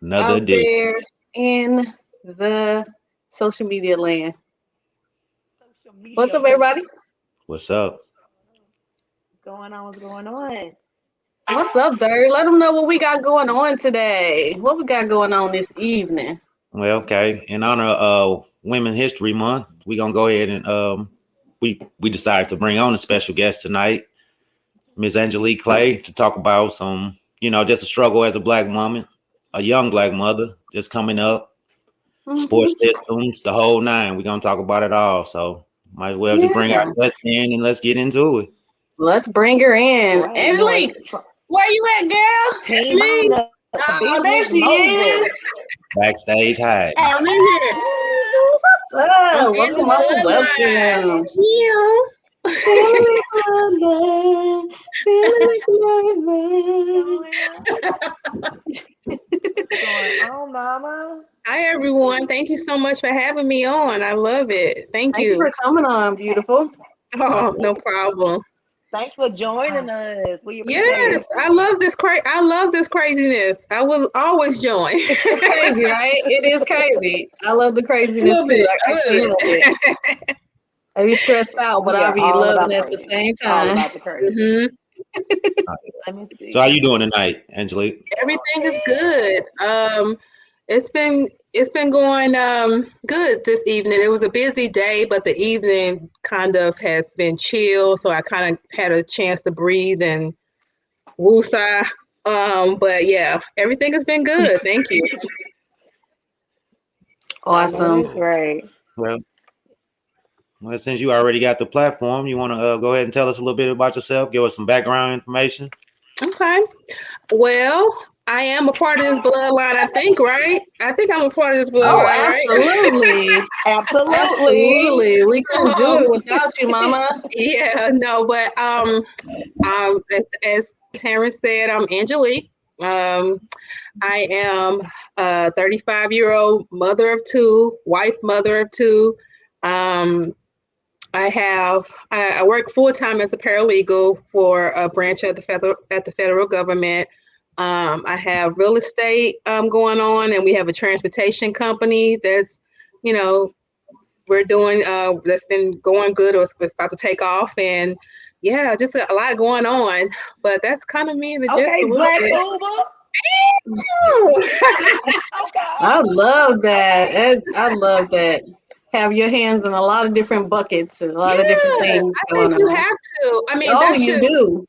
Another out edition. there in the social media land. Social What's media up, land. everybody? What's up? What's going on? What's going on? What's up, Dirk? Let them know what we got going on today. What we got going on this evening? Well, okay. In honor of Women's History Month, we're gonna go ahead and we decided to bring on a special guest tonight, Miss Angelic Clay, to talk about some, just a struggle as a black woman, a young black mother, just coming up, Hmm. sports systems, the whole nine. We're gonna talk about it all. So might as well just bring our Yeah. guest in and let's get into it. Let's bring her in. Right. You know Angelique, what? where you at, girl? It's Team me. on the Oh, there business she is. Moses. Backstage high. I'm in here. What's I'm up? in Welcome, welcome, the welcome. bloodline. Feeling bloodline, feeling bloodline. Going on? What's going on, Mama? Hi, everyone. Thank you so much for having me on. I love it. Thank Thank you you. for coming on, beautiful. Oh, no problem. Thanks for joining us. We appreciate Yes, it. I love this craziness. I will always join. It's crazy, right? It is crazy. I love the I craziness love too. it. I I love can't help it. it. I be stressed out, but We I are be all loving about it the at the crazy. same All time. about the crazy. hmm Let me So how see. you doing tonight, Angelique? Everything is good. It's been going good this evening. It was a busy day, but the evening kind of has been chill, so I kind of had a chance to breathe and woosah. But yeah, everything has been good. Thank you. I know Awesome. that's right. Well, well, since you already got the platform, you want to go ahead and tell us a little bit about yourself, give us some background information. Okay. Well, I am a part of this bloodline, I think, right? I think I'm a part of this Oh, bloodline, right? absolutely. Absolutely. Absolutely. We couldn't do Um, it without you, mama. yeah, no, but as Terrence said, I'm Angelique. Um, I am a 35-year-old mother of two, wife, mother of two. Um, I work full time as a paralegal for a branch of the federal government. I have real estate going on, and we have a transportation company that's, you know, we're doing that's been going good or it's about to take off, and yeah, just a lot going on. But that's kind of me in the gist Okay, a little Black bit. Uber. I Okay. love that. Okay. I love that. Have your hands in a lot of different buckets and a lot of different Yeah, things I think going you on. have to. I mean, Oh, that's you just do.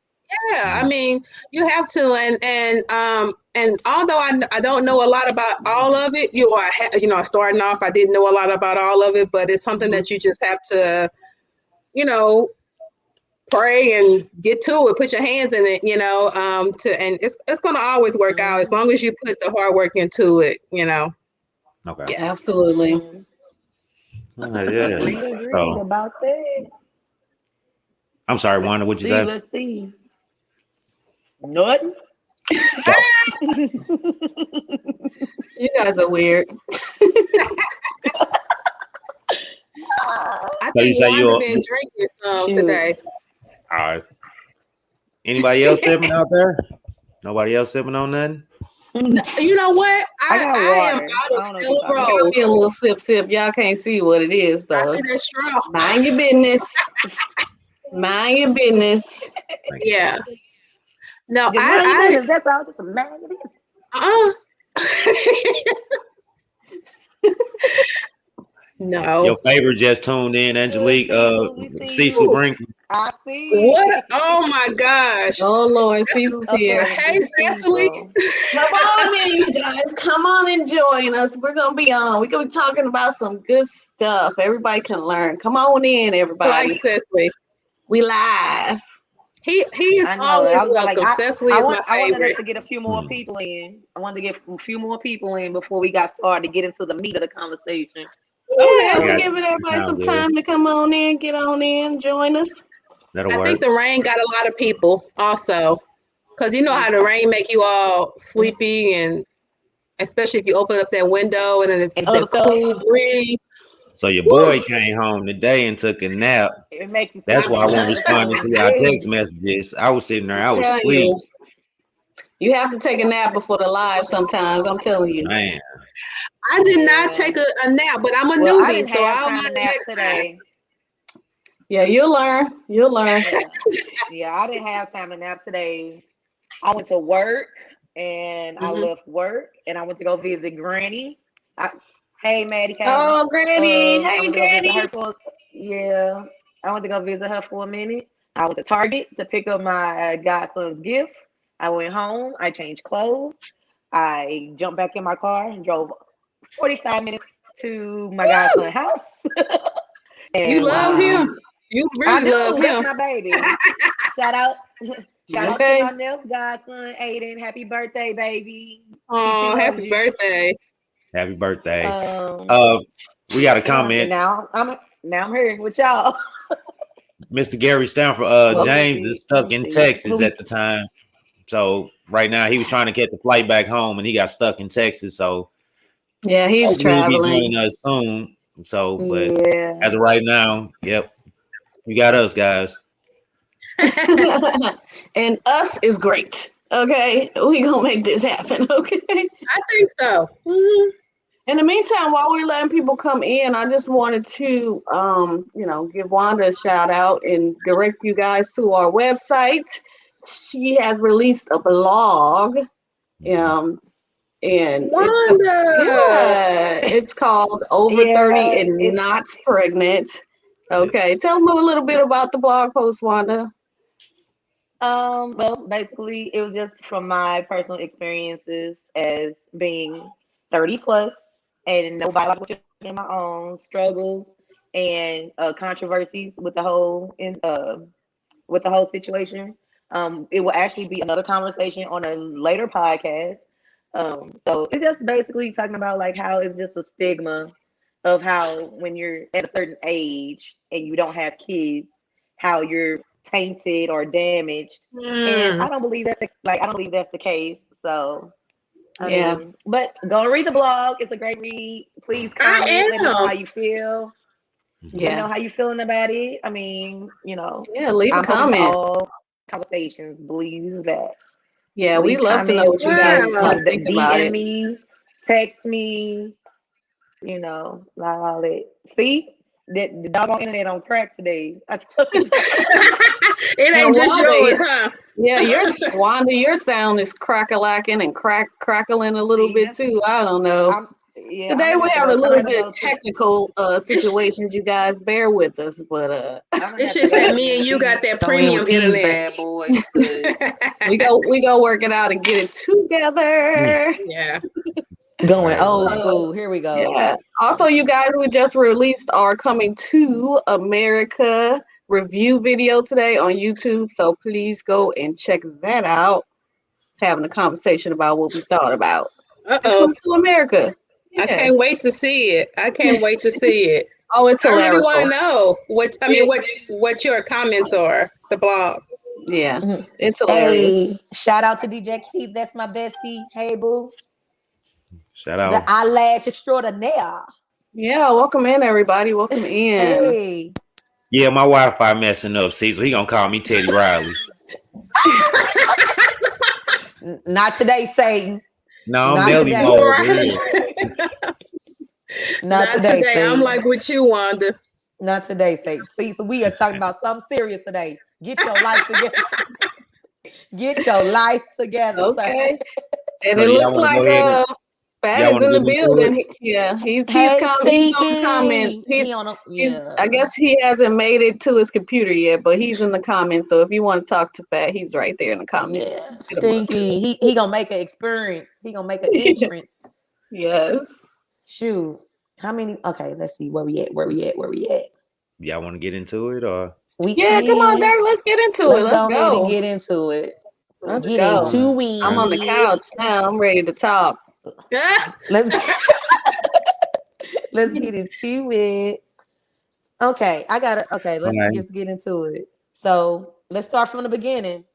yeah. I Mhm. mean, you have to, and although I don't know a lot about all of it, starting off, I didn't know a lot about all of it, but it's something Mhm. that you just have to, you know, pray and get to it, put your hands in it, and it's gonna always work out as Mhm. long as you put the hard work into it. Okay. Yeah. Absolutely. Mhm. Yeah. Agreed So about that. I'm sorry, Let's Wanda. What'd you see. say? Let's see. Nothing. Oh, You guys are weird. I so you think say Wanda you're been drinking some Shoot. today. all right. Anybody else sipping out there? Nobody else sipping on nothing? No, you know what? I I got I am water. out I of don't know what you're Stella talking Got about. me a Rose. little sip sip. Y'all can't see what it is I though. see that straw. Mind your business. Mind your business. Thank you. Yeah. No, Just mind your I business. That's all. Just mind your business. uh Your no. favorite just tuned in, Angelique. We see Cecil you. Ooh, Brinkley. I see. what? Oh my gosh. Oh Lord, That's Cecil's A here. hey, pleasant Cecily. people. Come on in, you guys. Come on and join us. We're gonna be on. We're gonna be talking about some good stuff. Everybody can learn. Come on in, Like everybody. Cecily. We live. He is I know. always I was like, welcome. Cecily is my I wanted us favorite. to get a few more Hmm. people in. I wanted to get a few more people in before we got started to get into the meat of the conversation. Yeah, I Okay. we're got giving you. That everybody sounds some good. time to come on in, get on in, join us. That'll I think work. the rain got a lot of people also. Cause you know how the rain make you all sleepy, and especially if you open up that window and then And the other stuff, cool breeze. So your Woo. boy came home today and took a nap. it makes you That's sleepy why I and wasn't other responding stuff. to y'all text messages. I was sitting there, I'm I was telling asleep. you. You have to take a nap before the live sometimes. I'm telling you. Man, I did not Yeah. take a nap, but I'm a Well, I newbie, didn't so have I'll time learn to nap next time. today. Yeah, you'll learn. You'll learn. Yeah. Yeah, I didn't have time to nap today. I went to work and I Mhm. left work and I went to go visit Granny. I, hey, Maddie K. Oh, Granny. I Hey, went to go visit her Granny. for yeah. I went to go visit her for a minute. I went to Target to pick up my godson's gift. I went home. I changed clothes. I jumped back in my car and drove 45 minutes to my godson's house. You And love Wow. him. You I really love do. That's him. my baby. Shout out. Shout out to Okay. my nephew godson, Aiden. Happy birthday, baby. He Oh, loves happy you. birthday. happy birthday. Um, We got a and comment. now I'm here with y'all. Mr. Gary Stanford, Let me James see. is Let stuck me in see. Texas at the time. So right now he was trying to catch a flight back home and he got stuck in Texas. So Yeah, he's hopefully he'll be traveling. joining us soon. So, but Yeah. as of right now, yep, you got us guys. And us is great. Okay, we gonna make this happen. Okay. I think so. Mhm. In the meantime, while we're letting people come in, I just wanted to, give Wanda a shout out and direct you guys to our website. She has released a blog, um, and Wanda. it's called Over 30 Yeah. and It's Not Pregnant. Yes. Okay, tell them a little bit about the blog post, Wanda. well, basically it was just from my personal experiences as being 30 plus and no biological children of my own, struggles and controversies with the whole situation. It will actually be another conversation on a later podcast. So it's just basically talking about like how it's just a stigma of how when you're at a certain age and you don't have kids, how you're tainted or damaged. And Mm. I don't believe I don't believe that's the case. So I Yeah. mean, but go and read the blog. It's a great read. Please comment. I Let me know am. how you feel. Let me Yeah. know how you feeling about it. I mean, Yeah, leave a I'm open to comment. all conversations. Believe that. Yeah, we Leave love to know comments. what you You guys can Wow. think about DM it. me, text me. Like all that. See, the doggone internet on crack today. I told you. It Now, ain't just yours, Wanda, huh? yeah, your sound is crackling and crackling a little See, bit too. I don't know. I'm yeah. Today we're having a I'm gonna little have to bit go of to. technical situations. You guys bear with us, but I'm gonna It's have to just go that to me and you got the. that Go in with premium these internet. bad boys, 'cause we go work it out and get it together. Yeah. going Right. old Uh, school. Here we go. yeah. Also, you guys, we just released our Coming to America review video today on YouTube. So please go and check that out. Having a conversation about what we thought about Uh-oh. Coming to America. I Yeah. can't wait to see it. I can't wait to see it. Oh, it's I really want to hilarious. know It's what your comments are, the blog. yeah, Mhm. it's hilarious. Hey, shout out to DJ Keith. That's my bestie. Hey, boo. Shout The out. eyelash extraordinaire. Yeah, welcome in everybody. Welcome in. Hey. Yeah, my Wi-Fi messing up. See, so he gonna call me Teddy Riley. Not today, Satan. No, I'm Not Nelly today. mode. Right. Not Not today, today. I'm Satan. like with you, Wanda. Not today, Satan. See, so we are talking about something serious today. Get your life together. Get your life together, sir. Okay. And So it do y'all looks want to like go ahead and Fat y'all is want to in the get into it? building. Yeah, Hey, he's on the comments. Stinky. He on a He's yeah. I guess he hasn't made it to his computer yet, but he's in the comments. So if you want to talk to Fat, he's right there in the comments. Yeah. Hit him up. Stinky. He gonna make an experience. He gonna make an entrance. Yes. Shoot. How many? Okay, let's see where we at. Where we at? Where we at? Y'all want to get into it or? We Yeah, come on, can. Dirk. Let's get into it. Let's Let's go ahead and go. get into it. Let's Get go. into I'm on the it. couch now. I'm ready to talk. Let's let's get into it. Okay, I got it. Okay, All let's right. just get into it. So let's start from the beginning.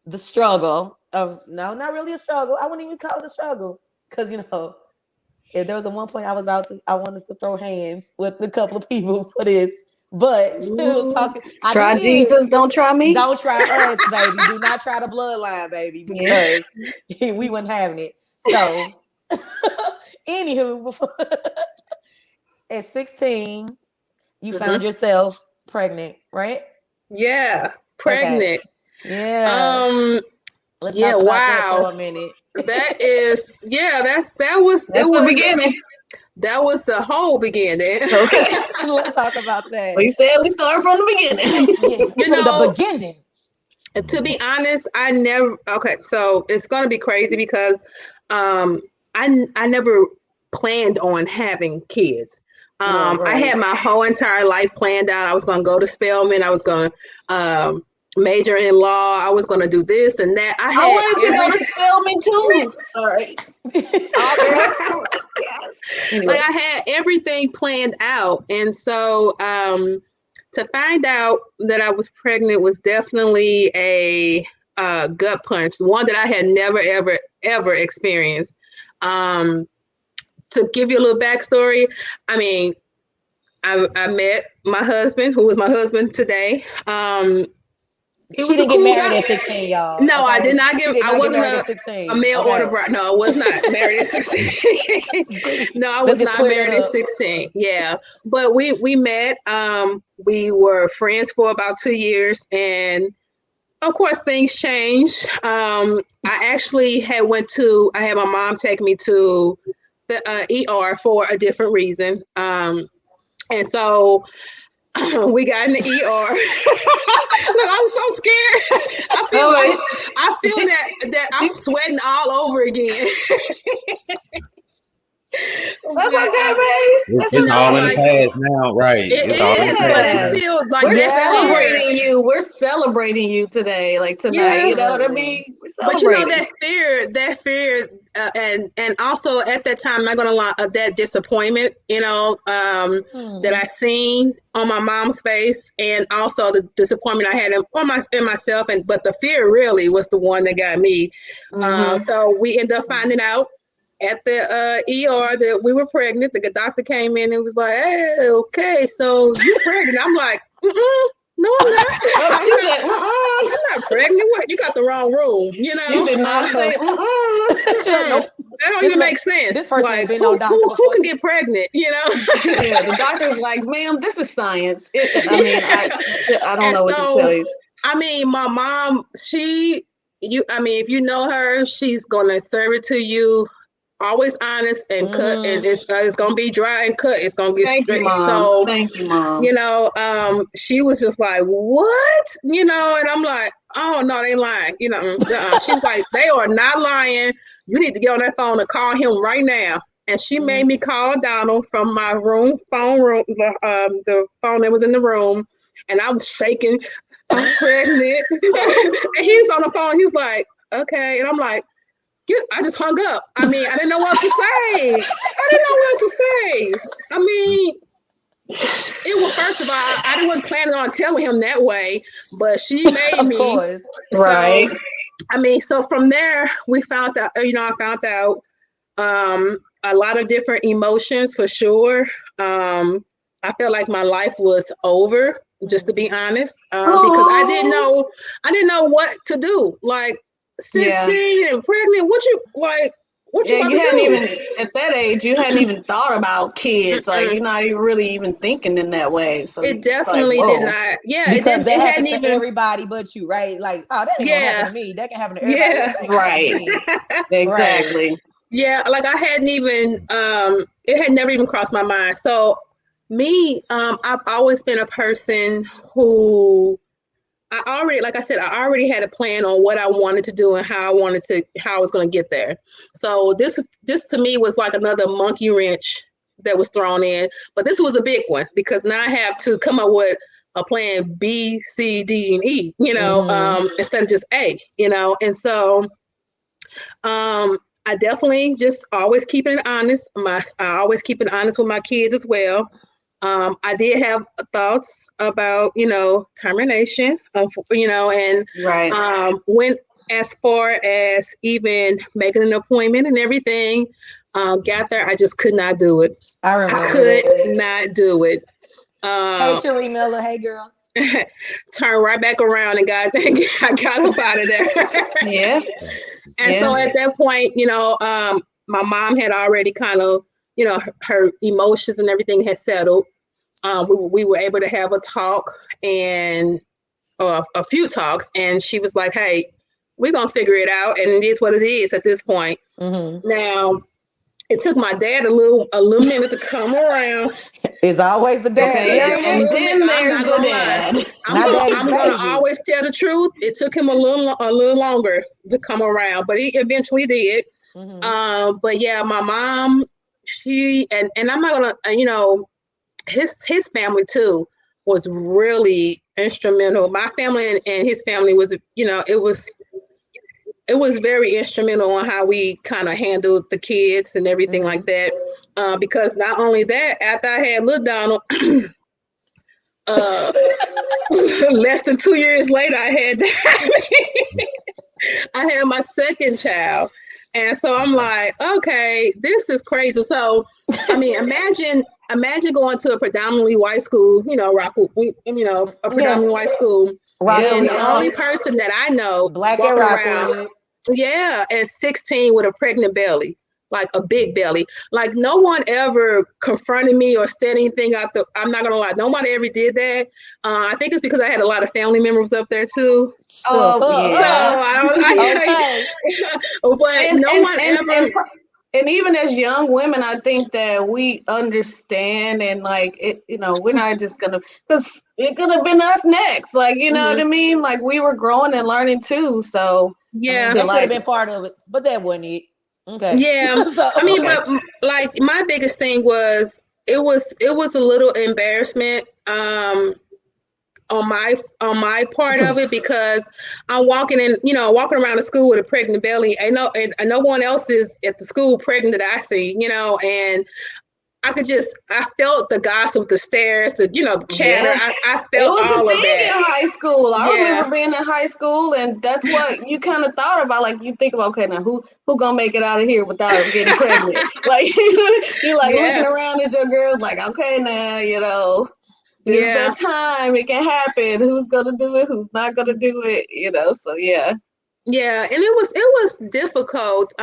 The struggle of no, not really a struggle. I wouldn't even call it a struggle because if there was a one point I wanted to throw hands with a couple of people for this, But it was talking. I Try did. Jesus, don't try me. Don't try us, baby. Do not try the bloodline, baby, because we weren't having it. So, anywho, at 16, you found yourself pregnant, right? Yeah, pregnant. Yeah. Let's Yeah, talk about that wow. for a minute. That is, That's the beginning. That was the whole beginning. Okay. Let's talk about that. We said we start from the beginning. Yeah, from the beginning. To be honest, I never. Okay, so it's gonna be crazy because I never planned on having kids. Right. I had my whole entire life planned out. I was gonna go to Spelman. I was gonna major in law. I was gonna do this and that. I wanted to go to Spelman too. Sorry. All girls school. Yes. Anyway. Like I had everything planned out, and so to find out that I was pregnant was definitely a gut punch, one that I had never ever experienced. To give you a little backstory, I mean, I met my husband, who was my husband today. She didn't get married at 16, y'all. No, I did not get. I wasn't married at 16. A male order bride. No, I was not married at 16. No, I was not married at 16. Yeah, but we met. We were friends for about 2 years, and of course, things changed. I actually had my mom take me to the ER for a different reason. And so we got in the ER. Look, I'm so scared. I feel that I'm sweating all over again. That's okay, baby. It's all in the past now, right? It's all in the but past. it's still like we're celebrating you. We're celebrating you today, like tonight. Yeah. You know what I mean? We're but you know celebrating. that fear, and also at that time, I'm not gonna lie, that disappointment, that I seen on my mom's face, and also the disappointment I had in myself, but the fear really was the one that got me. So we ended up finding out at the ER that we were pregnant. The doctor came in and was like, "Hey, okay, so you're pregnant." I'm like, no, I'm not. She said, I'm not pregnant. What? You got the wrong room. You did not say, that don't even make sense. This person like, been no doctor who can get pregnant? Yeah, the doctor's like, "Ma'am, this is science." I don't know what to tell you. I mean, my mom, if you know her, she's gonna serve it to you. Always honest and cut, and it's gonna be dry and cut. It's gonna get straight. So thank you, Mom. She was just like, "What?" And I'm like, "Oh no, they lying." She's like, "They are not lying. You need to get on that phone and call him right now." And she made me call Donald from my phone room, the phone that was in the room, and I was shaking. I'm pregnant, and he's on the phone. He's like, "Okay," and I'm like, I just hung up. I mean, I didn't know what else to say. I mean, it was, first of all, I wasn't planning on telling him that way, but she made me. Course. Right. So, I mean, so from there, we found out, I found out a lot of different emotions for sure. I felt like my life was over, just to be honest, because I didn't know what to do. Like, 16 and pregnant, what you hadn't even at that age, you hadn't even thought about kids. Like, you're not even really even thinking in that way. So it definitely did not. Yeah, because that hadn't happens to everybody but you, right? Like, oh, that ain't gonna happen to me. That can happen to everybody. Right. Exactly. Right. Yeah, like I hadn't even it had never even crossed my mind. So me, I've always been a person who I already had a plan on what I wanted to do and how I was going to get there. So this to me was like another monkey wrench that was thrown in, but this was a big one because now I have to come up with a plan B, C, D, and E, instead of just A, and so, I definitely just always keeping it honest. I always keep it honest with my kids as well. I did have thoughts about, termination, and went as far as even making an appointment and everything. Got there, I just could not do it. I remember. I could not do it. Hey, Cherie Miller. Hey, girl. Turned right back around and I got up out of there. Yeah. And so at that point, my mom had already kind of, her emotions and everything had settled. We were able to have a talk and a few talks, and she was like, "Hey, we're gonna figure it out, and it is what it is at this point." Mm-hmm. Now, it took my dad a little minute to come around. It's always the dad. Okay, Yeah, and then there's the dad. I'm gonna always tell the truth. It took him a little longer to come around, but he eventually did. Mm-hmm. But yeah, my mom, she and I'm not gonna, his family too was really instrumental. My family and his family was, it was very instrumental on how we kind of handled the kids and everything like that. Because not only that, after I had little Donald, less than 2 years later, I had my second child. And so I'm like, okay, this is crazy. So, I mean, imagine going to a predominantly white school, Rockwood, a predominantly white school. And the only person that I know Black walking and around, at 16 with a pregnant belly, like a big belly. Like no one ever confronted me or said anything I'm not gonna lie, no one ever did that. I think it's because I had a lot of family members up there too. Oh yeah. But no one ever. And even as young women, I think that we understand and like it, we're not just gonna, because it could have been us next. Like, you know what I mean? Like we were growing and learning too. So yeah, they could have been part of it, but that wasn't it. Okay. Yeah. So, I mean, but like my biggest thing was it was a little embarrassment on my part of it, because I'm walking around the school with a pregnant belly. And no one else is at the school pregnant that I see, and I felt the gossip, the stares, the chatter. Yeah. I felt it was all a of thing that in high school. I remember being in high school, and that's what you kind of thought about. Like you think about, okay, now who gonna make it out of here without getting pregnant? Like you're like looking around at your girls, like, okay, now this is that time. It can happen. Who's gonna do it? Who's not gonna do it? So yeah. Yeah, and it was difficult.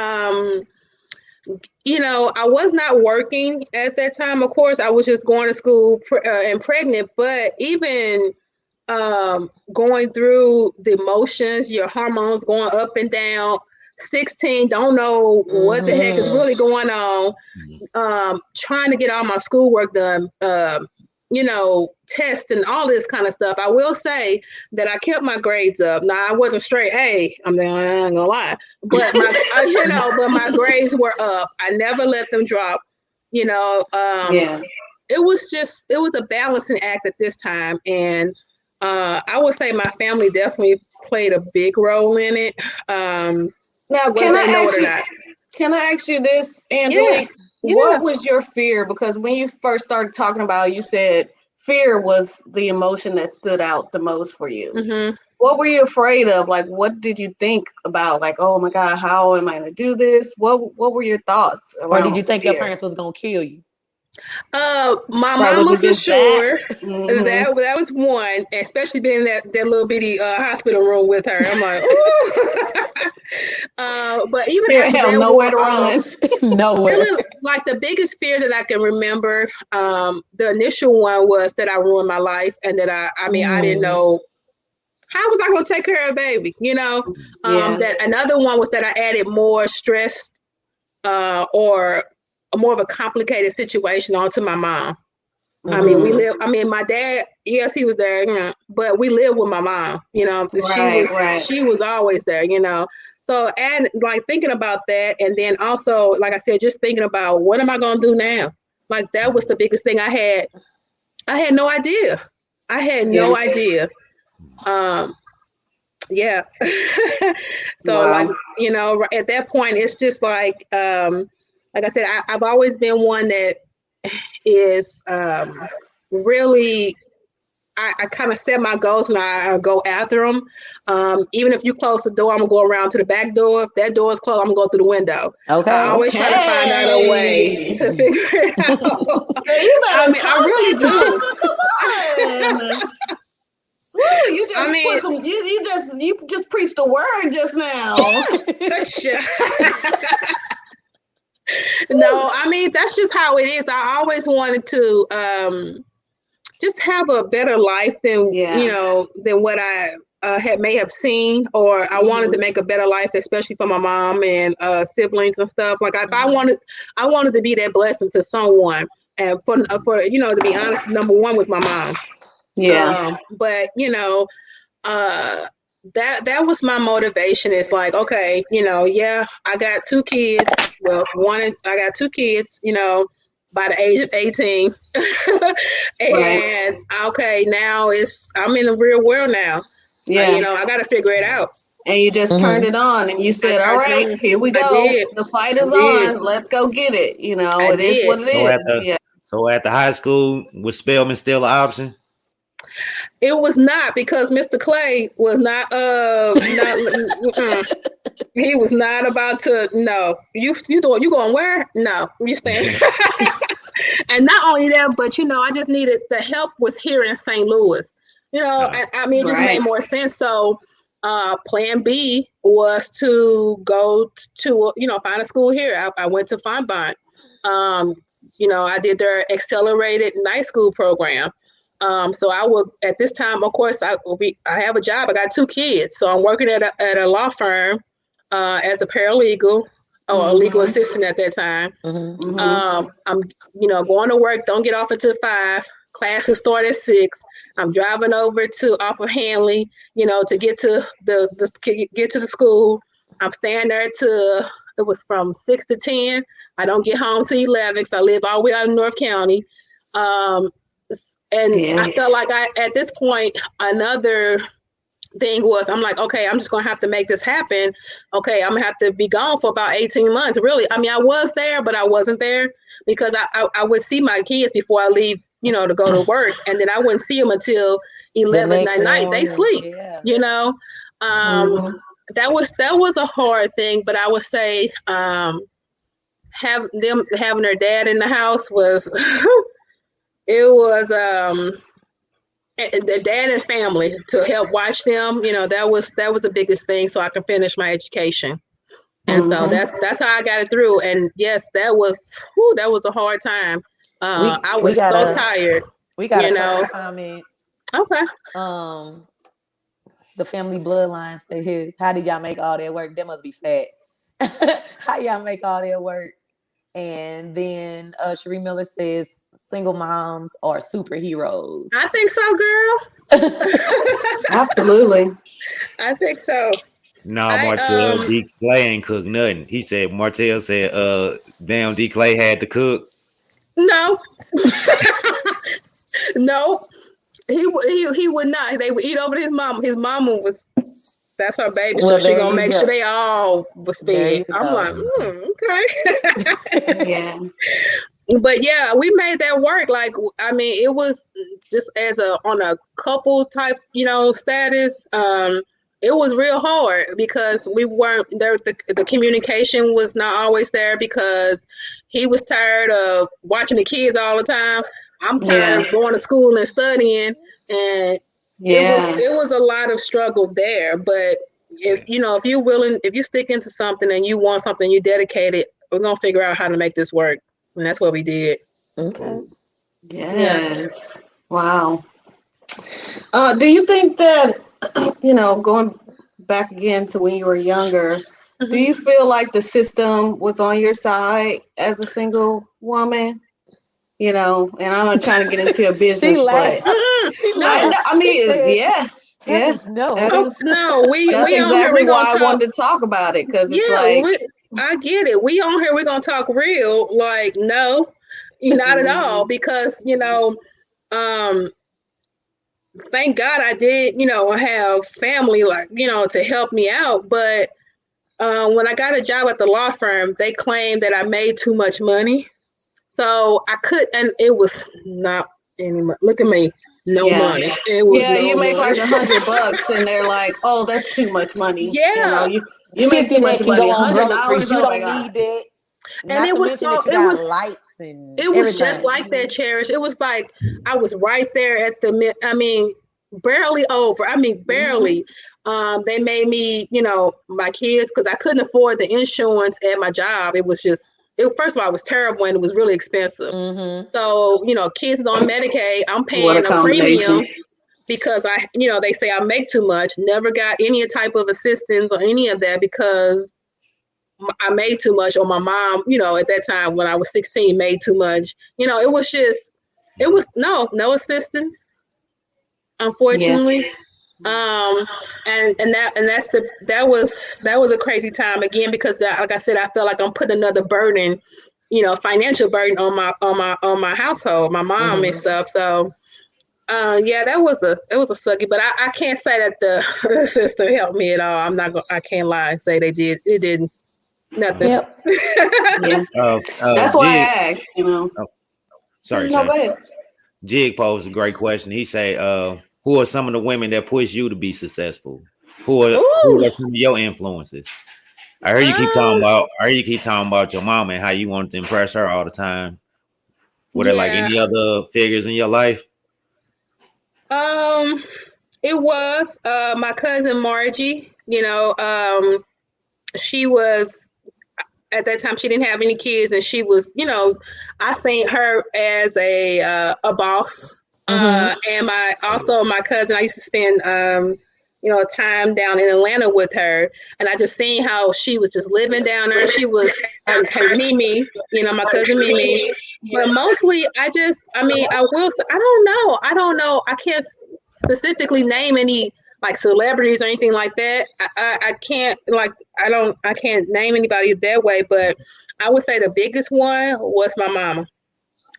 I was not working at that time. Of course, I was just going to school and pregnant. But even going through the emotions, your hormones going up and down. 16, don't know what the heck is really going on. Trying to get all my schoolwork done. Tests and all this kind of stuff. I will say that I kept my grades up. Now I wasn't straight A. I'm not gonna lie, but my grades were up. I never let them drop. It was a balancing act at this time, and I would say my family definitely played a big role in it. Now, can I ask you this, Angelique? Yeah. What was your fear? Because when you first started talking about it, you said fear was the emotion that stood out the most for you. Mm-hmm. What were you afraid of? Like, what did you think about? Like, oh my God, how am I going to do this? What were your thoughts? Or did you think your parents was going to kill you? My mom was for sure. That was one, especially being in that little bitty hospital room with her. I'm like, ooh. But even after nowhere to run. Nowhere. Like the biggest fear that I can remember, the initial one was that I ruined my life, and that I didn't know how was I going to take care of a baby. That another one was that I added more stress or more of a complicated situation onto my mom. My dad, yes, he was there, but we lived with my mom, she was always there, So, and like thinking about that, and then also, like I said, just thinking about what am I going to do now? Like that was the biggest thing I had. I had no idea. No idea. Yeah. So wow. Like, at that point, it's just like I said, I've always been one that is really, I kind of set my goals and I go after them. Even if you close the door, I'm gonna go around to the back door. If that door is closed, I'm gonna go through the window. Okay. I always try to find out a way to figure it out. I really do. on. Woo, you just I mean- put some. You just preached the word just now. No, I mean that's just how it is. I always wanted to just have a better life than than what I may have seen, or I wanted to make a better life, especially for my mom and siblings and stuff. Like if I wanted to be that blessing to someone, and for to be honest, number one was my mom. Yeah. But that was my motivation. It's like, okay, I got two kids. Well, I got two kids, by the age of 18. And okay, now I'm in the real world now. Yeah. I got to figure it out. And you just turned it on and you said, all right, here we go. did. The fight is on. Let's go get it. I It is did. what it is. So at the high school, was Spelman still an option? It was not, because Mr. Clay was not he was not about to. No, you going where? No, you staying. And not only that, but I just needed the help was here in St. Louis. I mean, it just made more sense. So plan B was to go to find a school here. I went to Fonbonne. I did their accelerated night school program. So I would, at this time, of course, I have a job. I got two kids, so I'm working at a law firm as a paralegal or a legal assistant at that time. I'm going to work. Don't get off until 5. Classes start at 6. I'm driving over off of Hanley, to get to the school. I'm staying there it was from 6 to 10. I don't get home till 11 because I live all the way out in North County. I felt like at this point, another thing was, I'm like, okay, I'm just going to have to make this happen. Okay, I'm going to have to be gone for about 18 months. Really, I mean, I was there, but I wasn't there because I would see my kids before I leave, to go to work. And then I wouldn't see them until 11 at night. They sleep, That was a hard thing, but I would say having their dad in the house was... It was the dad and family to help watch them. That was the biggest thing, so I can finish my education. And so that's how I got it through. And yes, that was a hard time. I was so tired. We got a couple comments. Okay. The family bloodline says, "How did y'all make all that work? That must be fat. How y'all make all that work?" And then Cherie Miller says, single moms are superheroes. I think so, girl. Absolutely. I think so. No, Martell, D. Clay ain't cook nothing. He said, Martell said, damn, D. Clay had to cook. No. No. He would not. They would eat over his mama. His mama that's her baby, so she gonna make sure they all was fed. I'm like, okay. Yeah. But yeah, we made that work. Like, I mean, it was just on a couple type, status. It was real hard because we weren't there. The communication was not always there because he was tired of watching the kids all the time. I'm tired of going to school and studying, and it was a lot of struggle there. But if you're willing, if you stick into something and you want something, you dedicate it, we're gonna figure out how to make this work. And that's what we did. Okay. Yes. Wow. Do you think that, going back again to when you were younger, do you feel like the system was on your side as a single woman? And I'm not trying to get into a business, but no, we that's exactly why I wanted to talk about it, because it's like. I get it. We on here, we're going to talk real. Like, no, not at all. Because, thank God I did, have family, like, to help me out. But when I got a job at the law firm, they claimed that I made too much money. So I could, and it was not any money. Look at me. No money. It was you make like $100 and they're like, oh, that's too much money. Yeah. You make too much money. Go on $100. You don't need it. And it was so, lights and It was just everything. like that, Cherish. It was like I was right there at the, I mean, barely over. I mean, barely. They made me, you know, my kids, because I couldn't afford the insurance at my job. It was just, first of all, it was terrible and it was really expensive. Mm-hmm. So, you know, kids on Medicaid, I'm What a paying a combination. premium because you know, they say I make too much. Never got any type of assistance or any of that because I made too much, or my mom, you know, at that time when I was 16, made too much. You know, it was just, it was no assistance, Yeah. unfortunately. That was a crazy time again because like I said, I felt like I'm putting another burden, you know, financial burden on my household, my mom and Mm-hmm. stuff. So yeah, it was a sucky, but I can't say that the system helped me at all. I can't lie and say they did. It didn't. Nothing. Yep. Yeah. That's why Jig, I asked, you know. oh, sorry, No, Shay. go ahead. Jig posed a great question. He say, who are some of the women that push you to be successful? Who Ooh. are some of your influences? I heard you keep talking Um. about your mom and how you wanted to impress her all the time. Were there like Yeah. any other figures in your life? Um. It was my cousin Margie. You know, she was at that time she didn't have any kids, and she was, you know, I seen her as a boss. Mm-hmm. And my cousin, I used to spend you know, time down in Atlanta with her, and I just seen how she was just living down there. She was her Mimi, you know, my cousin Mimi. But mostly, I mean, I will say, I don't know, I can't specifically name any like celebrities or anything like that. I can't like I can't name anybody that way, but I would say the biggest one was my mama.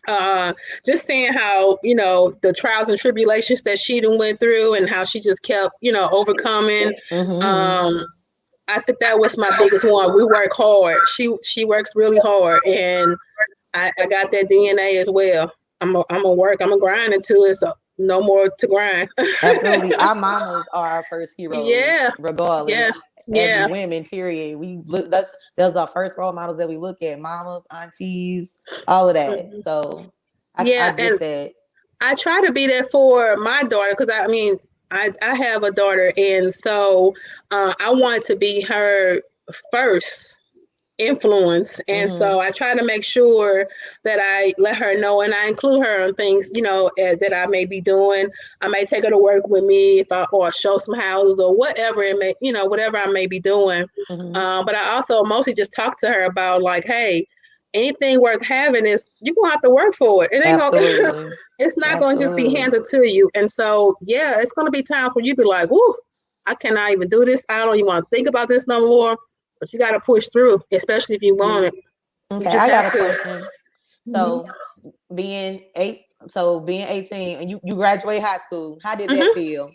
Uh, just seeing how, you know, the trials and tribulations that she done went through and how she just kept, you know, overcoming. Mm-hmm. Um, I think that was my biggest one. We work hard. She works really hard, and I got that DNA as well. I'm a work. I'm a grind until it's no more to grind. Absolutely. Our mamas are our first heroes, Yeah, regardless. yeah, As yeah. women, period. We look that's our first role models that we look at. Mamas, aunties, all of that. Mhm. So I Yeah, get and that. I try to be there for my daughter because I mean I have a daughter, and so I wanted to be her first influence, and Mm-hmm. so I try to make sure that I let her know and I include her on things, you know, that I may be doing. I may take her to work with me or show some houses or whatever it may, you know, whatever I may be doing. Mm-hmm. But I also mostly just talk to her about like, hey, anything worth having is you're gonna have to work for it. It ain't gonna Absolutely. it's not gonna just be Absolutely. handed to you. And so yeah, it's gonna be times where you be like, whoo, I cannot even do this. I don't even want to think about this no more. But you gotta push through, especially if you want it. You Okay, just I got have a to. question. So being 18 and you graduate high school, how did that Mhm. feel?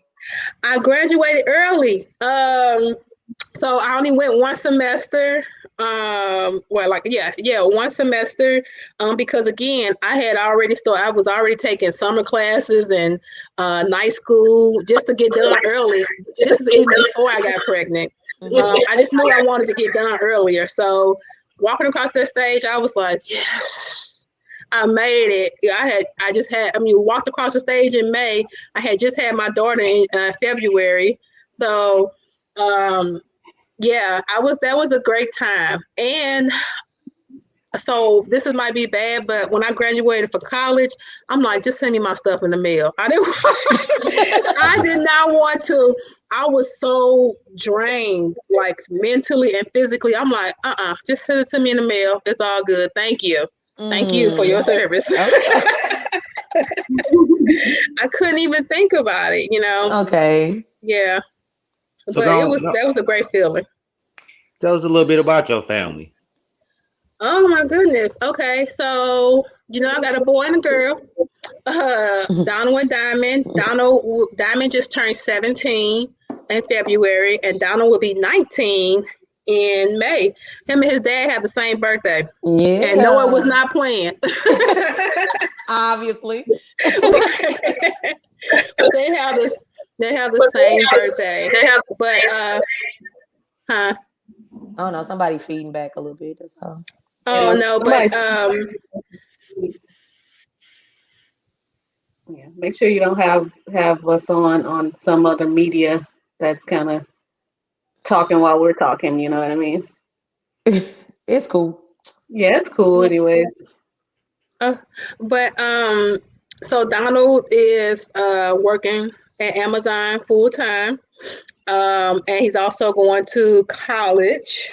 I graduated early. So I only went one semester. Well, like one semester. Because again, I was already taking summer classes and night school just to get done early. This is even before I got pregnant. Mm-hmm. I just knew I wanted to get done earlier. So walking across that stage, I was like, yes, I made it. Yeah, walked across the stage in May. I had just had my daughter in February. So, yeah, that was a great time. And so this might be bad, but when I graduated for college, I'm like, just send me my stuff in the mail. I did not want to. I was so drained, like mentally and physically. I'm like, just send it to me in the mail. It's all good. Thank you. Thank you for your service. Okay. I couldn't even think about it, you know. Okay. Yeah. So But that was a great feeling. tell us a little bit about your family. Oh my goodness. Okay. So, you know, I got a boy and a girl. Donald and Diamond. Diamond just turned 17 in February, and Donald will be 19 in May. Him and his dad have the same birthday. And no, it was Yeah. not planned. Obviously. But they have the same birthday. But huh? Oh no, somebody feeding back a little bit. That's all. Oh no, but Somebody's Yeah, make sure you don't have us on some other media that's kind of talking while we're talking. You know what I mean? It's cool. Yeah, it's cool. Anyways, But so Donald is working at Amazon full time. And he's also going to college,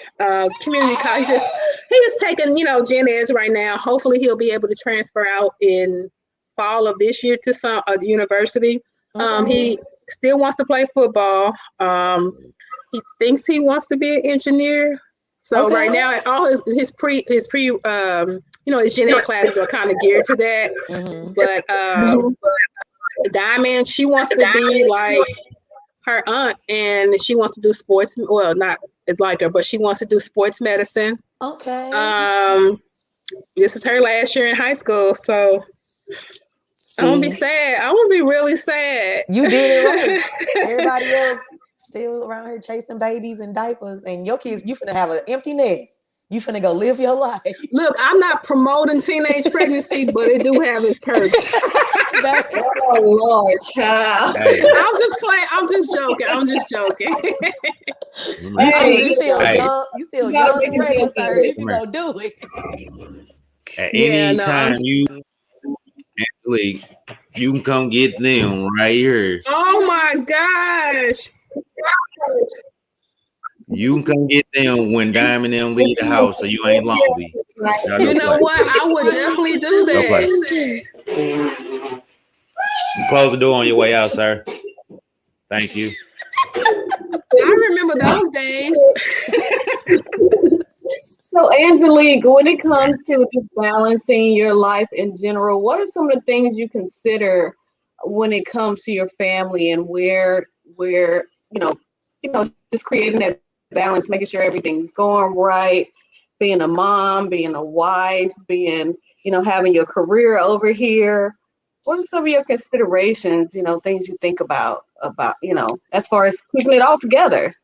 community college. He just taking, gen eds right now. Hopefully he'll be able to transfer out in fall of this year to some university. Okay. He still wants to play football. He thinks he wants to be an engineer. So Okay. right now, all his pre his gen ed classes are kind of geared to that. Mhm. But Diamond, she wants to be like her aunt, and she wants to do sports. Well, not like her, but she wants to do sports medicine. Okay. This is her last year in high school, so I'm gonna be See, sad. I'm gonna be really sad. you did it right. Everybody else still around here chasing babies and diapers, and your kids, you finna have an empty nest. You finna go live your life. Look, I'm not promoting teenage pregnancy, but it do have its perks. oh Lord, child. Hey, I'm just playing. I'm just joking. Hey, you still Hey. young. You still You gotta young make and it ready, feel sir. good. You can go do it. at Yeah, any no, time you Angelique, you can come get them right here. Oh my gosh. You can come get them when Diamond and them leave the house, so you ain't lonely. Y'all You go know play. what? I would definitely do Go play. that. Close the door on your way out, sir. Thank you. I remember those days. So, Angelique, when it comes to just balancing your life in general, what are some of the things you consider when it comes to your family and where just creating that balance, making sure everything's going right, being a mom, being a wife, being having your career over here. What are some of your considerations? Things you think about as far as keeping it all together.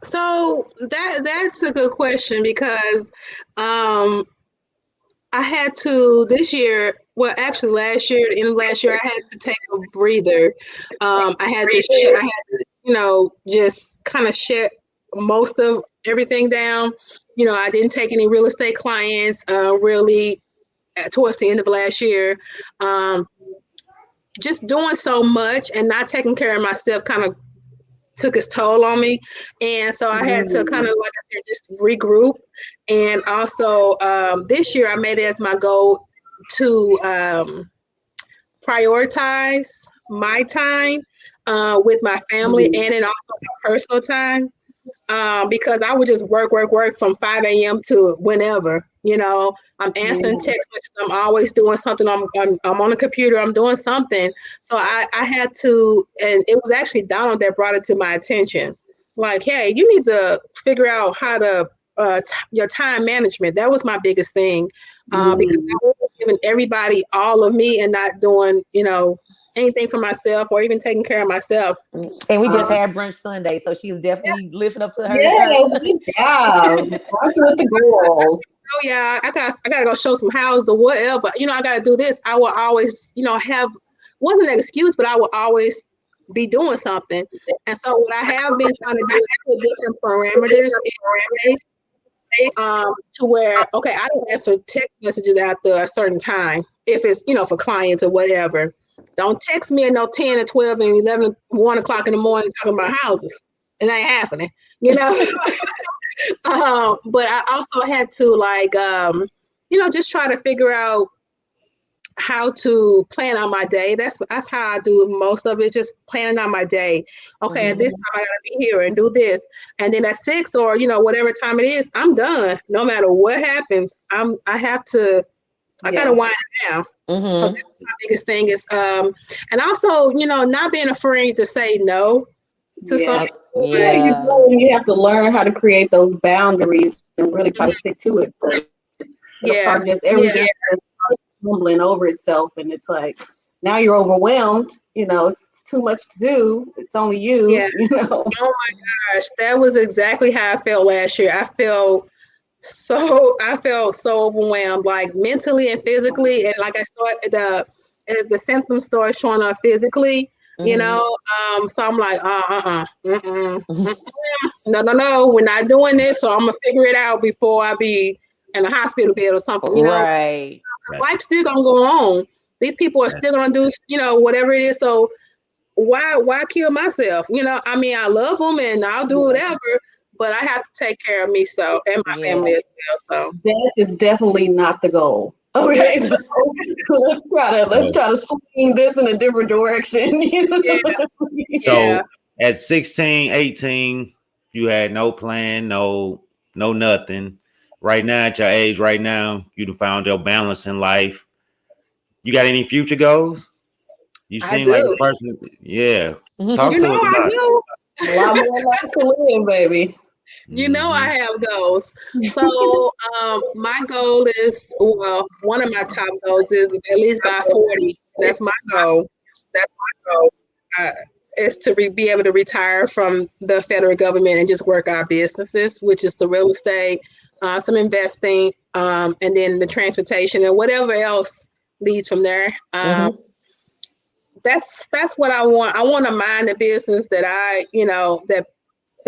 So that's a good question because I had to this year, well, actually last year, in last year, I had to take a breather. I had to, just kind of shut most of everything down. I didn't take any real estate clients really towards the end of last year. Just doing so much and not taking care of myself kind of took its toll on me. And so I had to kind of, like I said, just regroup. And also this year I made it as my goal to prioritize my time with my family and then also my personal time. Because I would just work from 5 a.m. to whenever. I'm answering text messages. I'm always doing something. I'm on the computer. I'm doing something. So I had to, and it was actually Donald that brought it to my attention. Like, hey, you need to figure out how to your time management. That was my biggest thing because I was giving everybody all of me and not doing, anything for myself or even taking care of myself. And we just had brunch Sunday, so she's definitely living up to her. Yes, good job. Brunch with the girls. Oh yeah, I gotta go show some houses or whatever. I gotta do this. I will always, have wasn't an excuse, but I will always be doing something. And so what I have been trying to do is put different parameters in to where, okay, I don't answer text messages after a certain time if it's, for clients or whatever. Don't text me at no 10 or 12 and 11, 1 o'clock in the morning talking about houses. It ain't happening, But I also had to just try to figure out how to plan out my day. That's how I do most of it, just planning out my day. Okay, at this time I gotta be here and do this. And then at 6 or whatever time it is, I'm done. No matter what happens, I gotta wind down. So that's my biggest thing is and also, not being afraid to say no to something. You have to learn how to create those boundaries and really try to stick to it. It'll start just everything tumbling over itself, and it's like now you're overwhelmed. It's too much to do. It's only you. Oh my gosh, that was exactly how I felt last year. I felt So I felt so overwhelmed, like mentally and physically, and like I started the symptoms started showing up physically, you Mhm. know. So I'm like, no, we're not doing this. So I'm gonna figure it out before I be in a hospital bed or something, you know. Right. Gotcha. Life's still gonna go on. These people are Gotcha. still gonna do, you know, whatever it is. So why kill myself? You know, I mean, I love them and I'll do whatever, but I have to take care of me so and my family as Yes. well. So Death is definitely not the goal. Okay, so let's So, try to swing this in a different direction. You know? yeah, yeah. so at 16, 18, you had no plan, no nothing. Right now, at your age, right now, you done found your balance in life. You got any future goals? You I seem like a do. person. Yeah. Talk You to know, us I about it. do. A lot more life to live, baby. You know, I Mhm. have goals. So, my goal is, well, one of my top goals is at least by 40. That's my goal. That's my goal. Uh, is to be able to retire from the federal government and just work our businesses, which is the real estate, some investing, and then the transportation and whatever else leads from there. Mhm. That's what I want. I want to mind the business that I, you know, that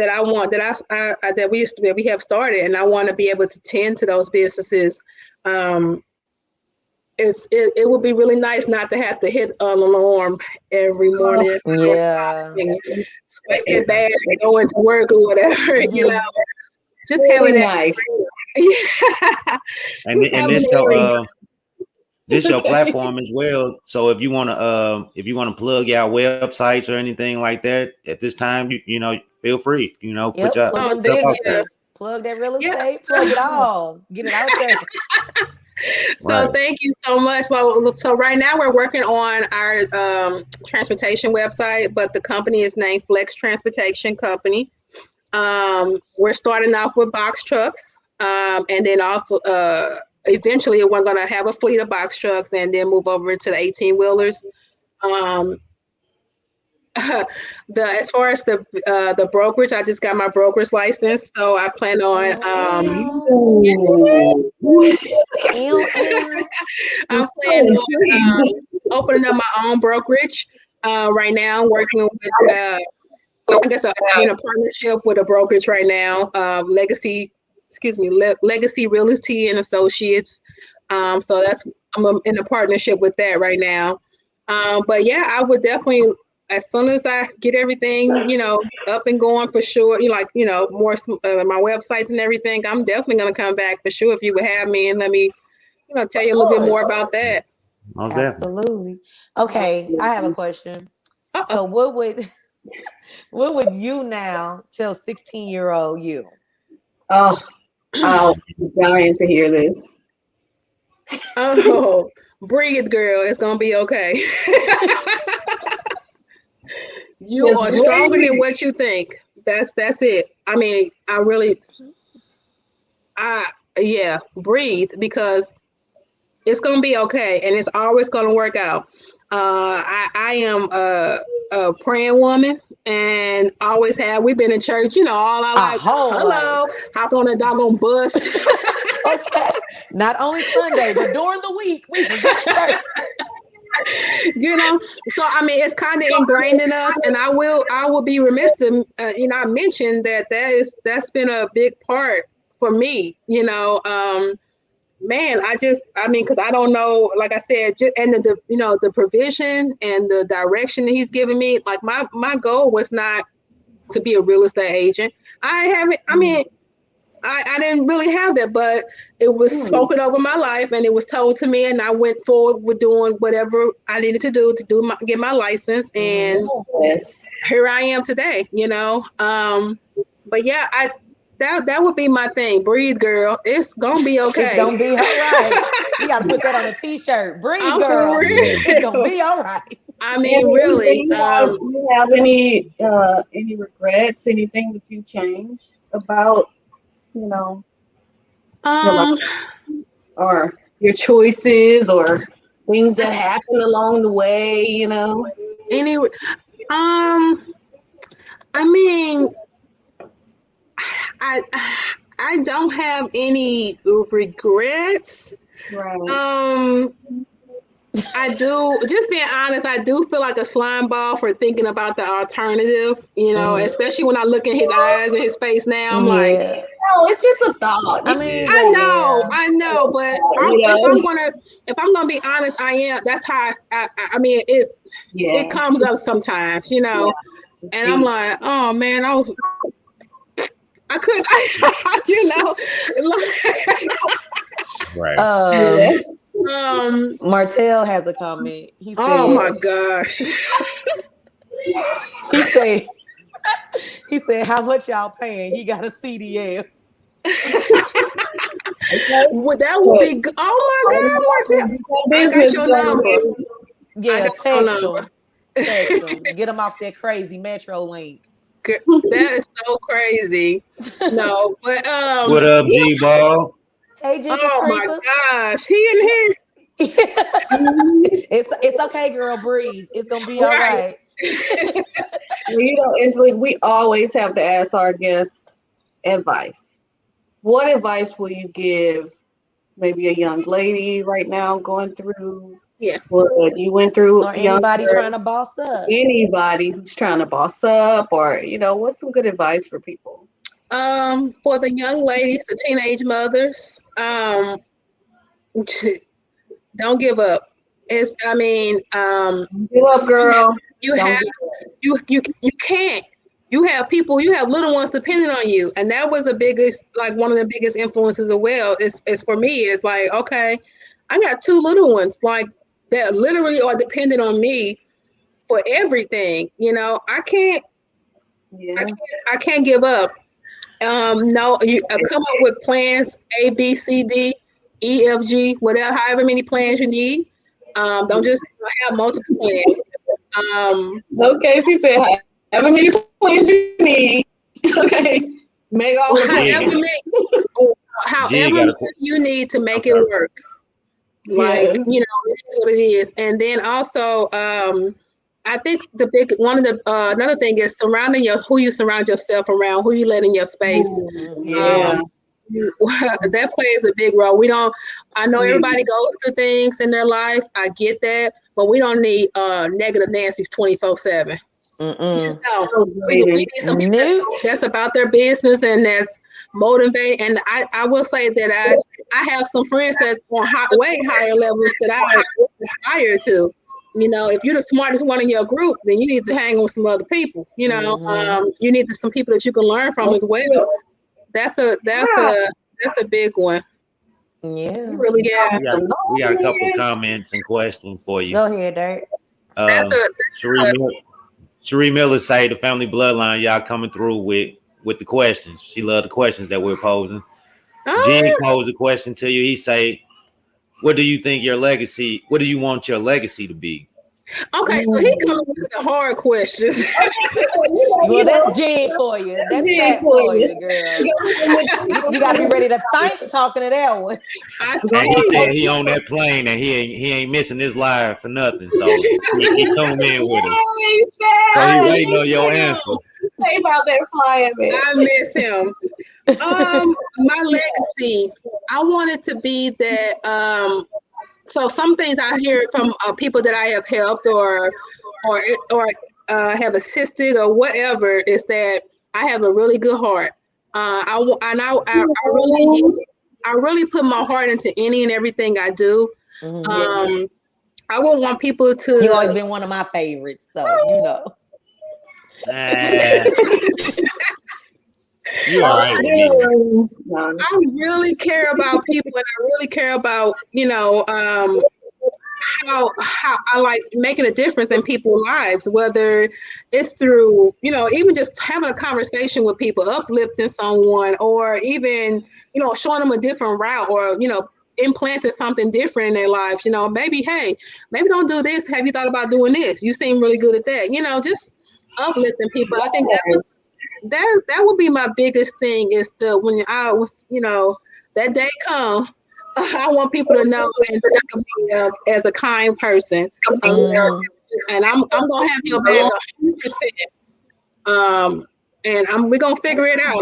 I want that we have started, and I want to be able to tend to those businesses. Um, it would be really nice not to have to hit an alarm every morning, Yeah. sweat that bad, going to work or whatever. You know, Mhm. just Really having that. nice. Yeah, And just and having this that. your Okay. platform as well. So if you wanna plug your websites or anything like that at this time, you know, feel free. You know, put Yep. your Plug Oh, them thank stuff out you. there. businesses. Plug that real Yes. estate. Plug it all. Get it out there. So Right. thank you so much. So right now we're working on our transportation website, but the company is named Flex Transportation Company. We're starting off with box trucks, and then also eventually we're going to have a fleet of box trucks, and then move over to the 18 wheelers. Um, the As far as the brokerage, I just got my broker's license, so I plan on Ooh. Ew. I'm I'm planning on intrigued. opening up my own brokerage. Right now, working with I guess I'm in a partnership with a brokerage right now, Legacy Realty and Associates. So I'm in a partnership with that right now. But yeah, I would definitely, as soon as I get everything, you know, up and going for sure, more my websites and everything, I'm definitely gonna come back for sure if you would have me and let me, tell Of you a little bit more course. about that. Most definitely. Absolutely. Okay, I have a question. Uh-oh. So what would you now tell 16-year-old you? Oh, I'm dying to hear this. Oh, breathe, girl. It's gonna be okay. You Just are stronger than breathe. what you think. That's it. I mean, I yeah, breathe because it's gonna be okay, and it's always gonna work out. I am a praying woman, and always have. We've been in church, all our A life. whole life. Hello, hop on a doggone bus. Okay. Not only Sunday, but during the week, we was in the church. you know so I mean, it's kind of ingrained in us, and I will be remiss to I mentioned that's been a big part for me. Man, I mean, because I don't know, like I said, and the provision and the direction that he's given me, like my goal was not to be a real estate agent. I haven't, I mean, I didn't really have that, but it was Hmm. spoken over my life, and it was told to me, and I went forward with doing whatever I needed to do get my license, and Yes. here I am today. But yeah, that would be my thing. Breathe, girl. It's gonna be It's okay. gonna be all right. We gotta put that on a t-shirt. Breathe, I'm for girl. Yeah. It's gonna real. be all right. I mean, really. You have any regrets? Anything that you changed about you know your life Um, or your choices or things that happened along the way? any, I mean, I I don't have any regrets. Right. I do, just being honest, I do feel like a slime ball for thinking about the alternative, especially when I look in his eyes and his face now. I'm like, Yeah. No, it's just a thought. I mean, Yeah. but yeah. I know, but if I'm gonna be honest, I am. That's how I mean Yeah. it comes up sometimes, and I'm like, oh man, I couldn't, Right. Martell has a comment. He said, oh my gosh. he said, how much y'all paying? He got a CDL. Well, that would be good. Oh my God, Martell. I got your number. Yeah, got your text number. him. Text him. Get him off that crazy Metro link. That is so crazy. No, but What up, G Ball? Hey, Jeepers oh my Creepers. gosh, he in here. It's okay, girl. Breathe. It's gonna be all right. Angelique, we always have to ask our guests advice. What advice will you give maybe a young lady right now going through what you went through? Or anybody trying to boss up. Anybody who's trying to boss up, or what's some good advice for people? For the young ladies, the teenage mothers, don't give up. Give up, girl. You can't. You have little ones depending on you, and that was one of the biggest influences as well. Is for me. It's like, okay, I got 2 little ones like that literally are dependent on me for everything. I can't give up. No, you come up with plans A, B, C, D, E, F, G, whatever, however many plans you need. Don't just have multiple plans. Okay, she said, however many plans you need. Okay, make all the plans. However you need to make it work. Like, Yes. That's what it is. And then also, I think another thing is who you surround yourself around, who you let in your space. Yeah. That plays a big role. I know everybody goes through things in their life. I get that, but we don't need negative Nancy's 24/7. Just don't. We need some people that's about their business and that's motivated. And I will say that I have some friends that's on way higher levels that I aspire to. If you're the smartest one in your group, then you need to hang with some other people. You need some people that you can learn from as well. That's a big one. Yeah. Really we got a couple comments and questions for you. Go ahead, Dirk. Cherie Miller say the family bloodline, y'all coming through with the questions. She loved the questions that we're posing. Jen posed a question to you. He say, what do you want your legacy to be? Okay, so he comes with the hard questions. Well, that's Jen for you. That's fat for you, girl. You got to be ready to think talking to that one. And he said he on that plane and he ain't missing this live for nothing. So he tuned in with us. So he waiting on your answer. Say about that flying man. I miss him. My legacy, I want it to be that. So some things I hear from people that I have helped or have assisted or whatever is that I have a really good heart. I really put my heart into any and everything I do. I wouldn't want people to. You always been one of my favorites, so You all right with me. I really care about people, and I really care about how I like making a difference in people's lives, whether it's through even just having a conversation with people, uplifting someone, or even showing them a different route, or implanting something different in their life. Maybe don't do this. Have you thought about doing this? You seem really good at that. Just uplifting people. I think that would be my biggest thing is when I was, that day come, I want people to know and think of me as a kind person. And I'm gonna have your back 100%. And we're gonna figure it out.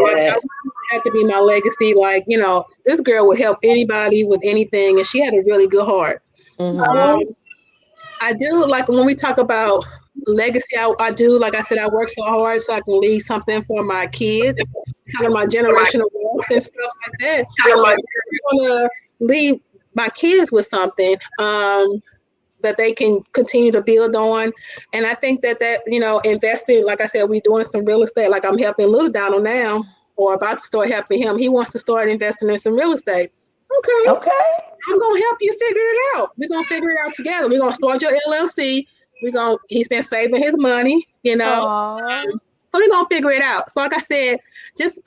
had to be my legacy. Like, this girl would help anybody with anything, and she had a really good heart. Mhm. I do, like, when we talk about legacy, I do, like I said, I work so hard so I can leave something for my kids, kind of my generational wealth and stuff like that. I want to leave my kids with something that they can continue to build on. And I think that, investing, like I said, we're doing some real estate. Like, I'm helping Little Donald now, or about to start helping him. He wants to start investing in some real estate. Okay. I'm gonna help you figure it out. We're gonna figure it out together. We're gonna start your LLC. He's been saving his money, Aw. so we're gonna figure it out. So like I said, just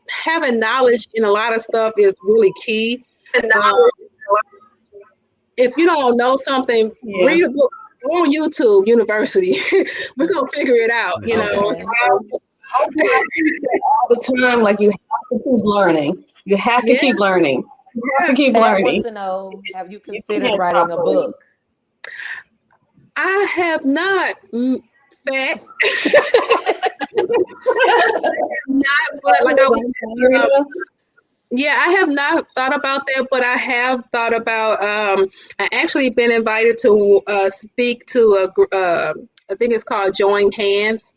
having knowledge in a lot of stuff is really key. If you don't know something, read a book. Go on YouTube University. We're gonna figure it out, Okay. Also, I teach that all the time. Like, you have to keep learning. You have to keep learning. You have to keep Pat learning. wants to know, have you considered writing a book? I have not. Fact. But like I was yeah, I have not thought about that, but I have thought about. I actually been invited to speak to I think it's called Join Hands.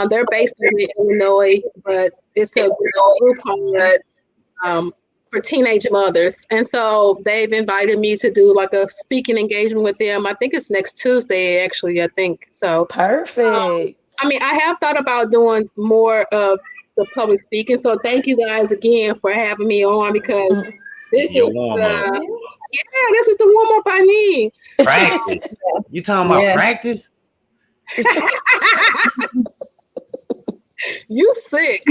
They're based in Illinois, but it's a group home for teenage mothers, and so they've invited me to do like a speaking engagement with them. I think it's next Tuesday, actually. I think so. Perfect. I mean, I have thought about doing more of the public speaking. So thank you guys again for having me on, because this Your is warm up. this is the warm up I need. Practice. You talking about practice? You sick.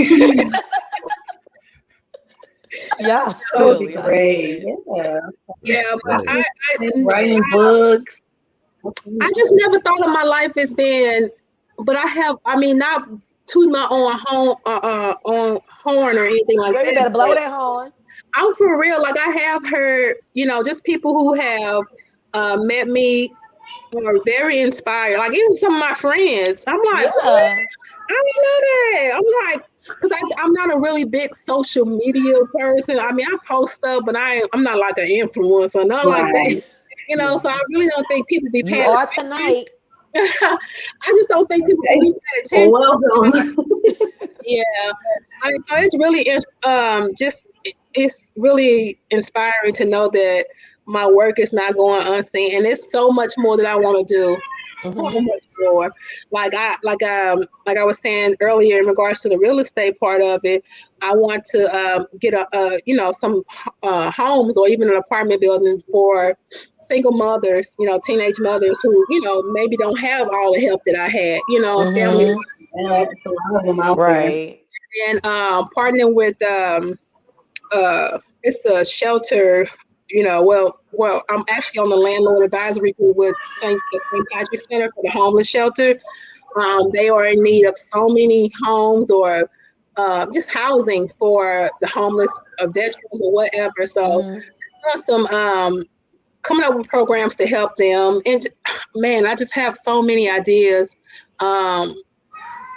Yeah, That would be silly. great. Yeah, but I Writing books. I just never thought of my life as being, but not to my own on horn or anything like Girl, that. you better blow that horn. I'm for real. Like, I have heard, just people who have met me are very inspired. Like, even some of my friends, I'm like, Yeah. I didn't know that. I'm like, because I'm not a really big social media person. I mean, I post stuff, but I'm not like an influencer, nothing like that. So I really don't think people be You paying are attention. tonight. I just don't think people be paying attention. Welcome. Yeah, I mean, so it's really it's really inspiring to know that my work is not going unseen, and it's so much more that I want to do. So much more. Like I was saying earlier in regards to the real estate part of it, I want to get some homes or even an apartment building for single mothers, teenage mothers who maybe don't have all the help that I had, family. It's a lot of them out there. Right. And partnering with it's a shelter, well, I'm actually on the landlord advisory group with the St. Patrick's Center for the homeless shelter. They are in need of so many homes or just housing for the homeless veterans or whatever. So some coming up with programs to help them. And man, I just have so many ideas.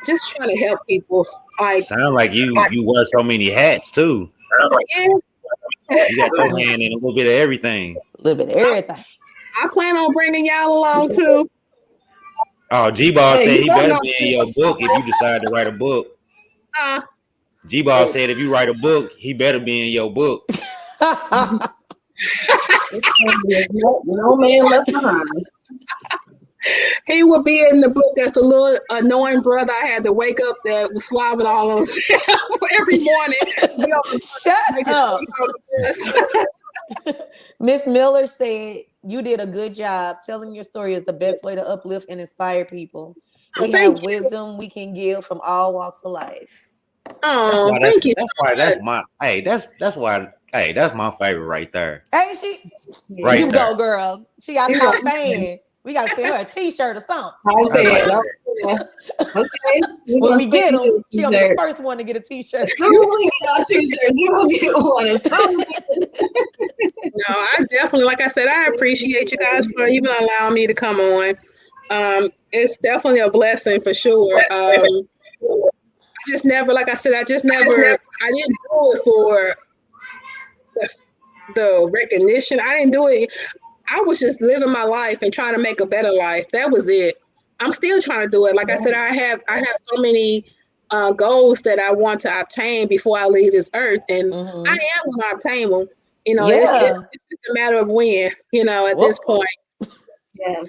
Just trying to help people. Like, sound like you wear so many hats too. Yeah. You got your hand in a little bit of everything. A little bit of everything. I plan on bringing y'all along too. Oh, G-Ball said he you better know- be in your book if you decide to write a book. G-Ball said if you write a book, he better be in your book. No man left behind. He would be in the book as the little annoying brother I had to wake up that was slobbing all on himself every morning. Shut up. Miss Miller said you did a good job. Telling your story is the best way to uplift and inspire people. We have wisdom we can give from all walks of life. Oh, thank you. That's my favorite right there. Ain't she? Right You there. go, girl. She got a top fan. We gotta send her a t-shirt or something. Okay. When we get them, she gonna be the first one to get a t-shirt. As soon as we get our t-shirts, you will get one. No, I definitely, like I said, I appreciate you guys for even allowing me to come on. It's definitely a blessing for sure. just never, like I said, I didn't do it for the recognition. I didn't do it. I was just living my life and trying to make a better life. That was it. I'm still trying to do it. Like I said, I have so many goals that I want to obtain before I leave this earth, and I am going to obtain them. You know, it's just a matter of when. You know, at this point. Yeah.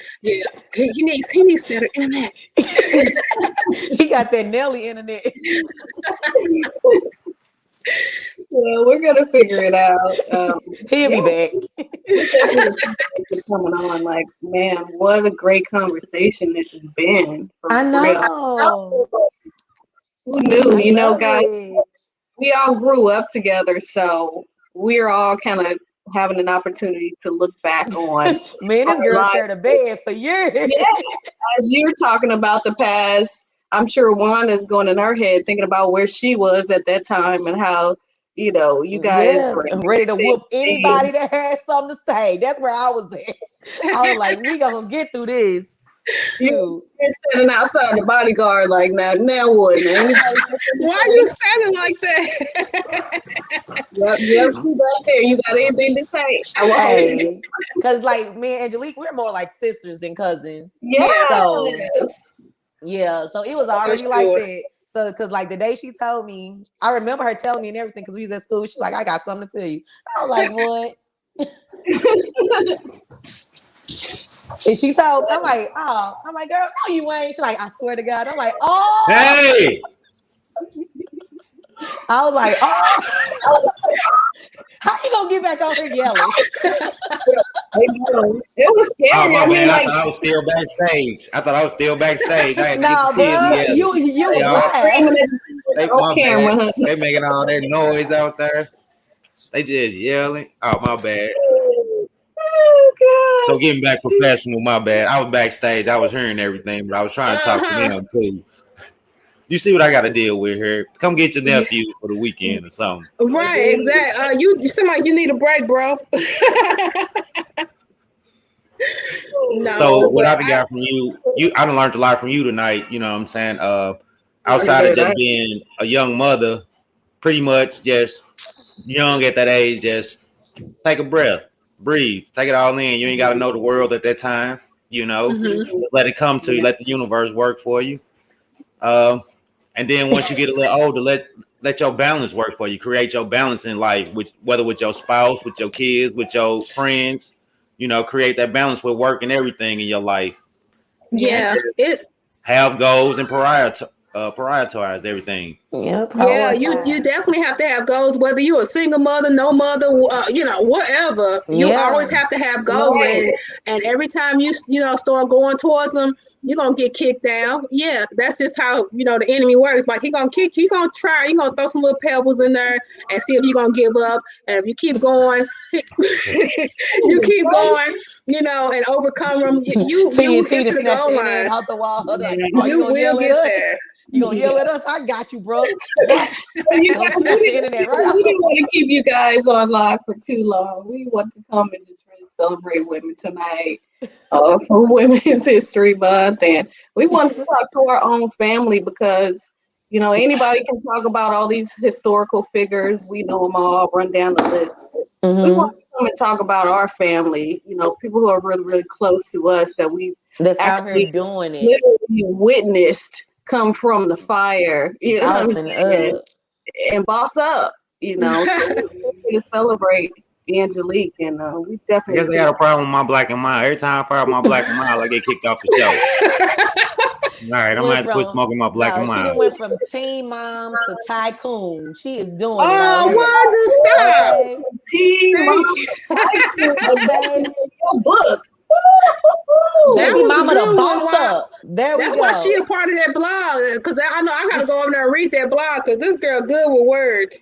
He needs better internet. He got that Nelly internet. Yeah, we're gonna figure it out. He'll be back. Coming on, like, man, what a great conversation this has been. I know. Who knew? You know, guys, it. we all grew up together, so we're all kind of having an opportunity to look back on. Man, this girl shared a bed for years. Yeah. As you're talking about the past, I'm sure Wanda's going in her head thinking about where she was at that time and how, you know, you guys were ready to whoop anybody that had something to say. That's where I was at. I was like, we gonna get through this. You're standing outside the bodyguard like, now what? Why are you standing like that? Yep, she back there. You got anything to say? Hey, because like me and Angelique, we're more like sisters than cousins. Yeah. So it was already like that. So, because like the day she told me, I remember her telling me and everything because we was at school. She's like, I got something to tell you. I was like, what? And she told, I'm like, girl, no, you ain't. She's like, I swear to God. I'm like, oh. Hey. I was like, oh. How you gonna get back on here yelling? It was scary. Oh, my bad. Like, I thought I was still backstage. I had no, bro, you they making all that noise out there. They just yelling. Oh, my bad. Oh, God. So getting back professional, my bad. I was backstage. I was hearing everything, but I was trying to talk to them too. You see what I got to deal with here? Come get your nephew for the weekend or something. Right, exactly. You seem like you need a break, bro. No, so what I got from you, I done learned a lot from you tonight. You know what I'm saying? Outside of just being a young mother, pretty much just young at that age, just take a breath, breathe, take it all in. You ain't got to know the world at that time. You know, let it come to you. Let the universe work for you. And then once you get a little older, let your balance work for you. Create your balance in life, whether with your spouse, with your kids, with your friends. You know, create that balance with work and everything in your life. Yeah, have goals and prioritize everything. Yeah, you definitely have to have goals, whether you're a single mother, no mother, whatever. You always have to have goals, and every time you start going towards them, you're gonna get kicked down. Yeah, that's just how the enemy works. Like, he gonna kick you, he gonna try, you gonna throw some little pebbles in there and see if you're gonna give up. And if you keep going, you keep going, and overcome them. You get to the goal line. Out the wall. Like, you will get there. You gonna yell at us? I got you, bro. We didn't want to keep you guys on live for too long. We want to come and just really celebrate women tonight for Women's History Month, and we wanted to talk to our own family because anybody can talk about all these historical figures. We know them all. Run down the list. We want to come and talk about our family. People who are really, really close to us that's actually out here doing it. Literally witnessed. Come from the fire, and boss up, so to celebrate Angelique, and we definitely. I guess I got a problem with my black and mild. Every time I fire my black and mild, I get kicked off the show. All right, I'm gonna have to quit smoking my black and mild. She went from teen mom to tycoon. She is doing it. Oh, Wanda, stop! Okay. Teen mom to tycoon, your book. Baby mama the boss up. There we go. That's why she a part of that blog. Because I know I gotta go over there and read that blog because this girl good with words.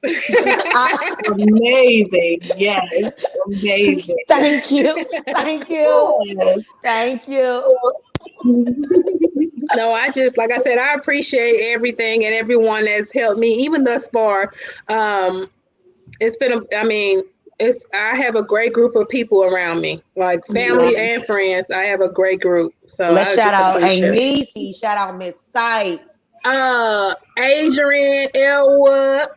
Amazing. Yes. Amazing. Thank you. Yes. Thank you. No, I just, like I said, I appreciate everything and everyone that's helped me, even thus far. It's been, I have a great group of people around me, like family and friends. I have a great group. So let's shout out Aunt Niecy, shout out Miss Sykes, Adrian, Elwood.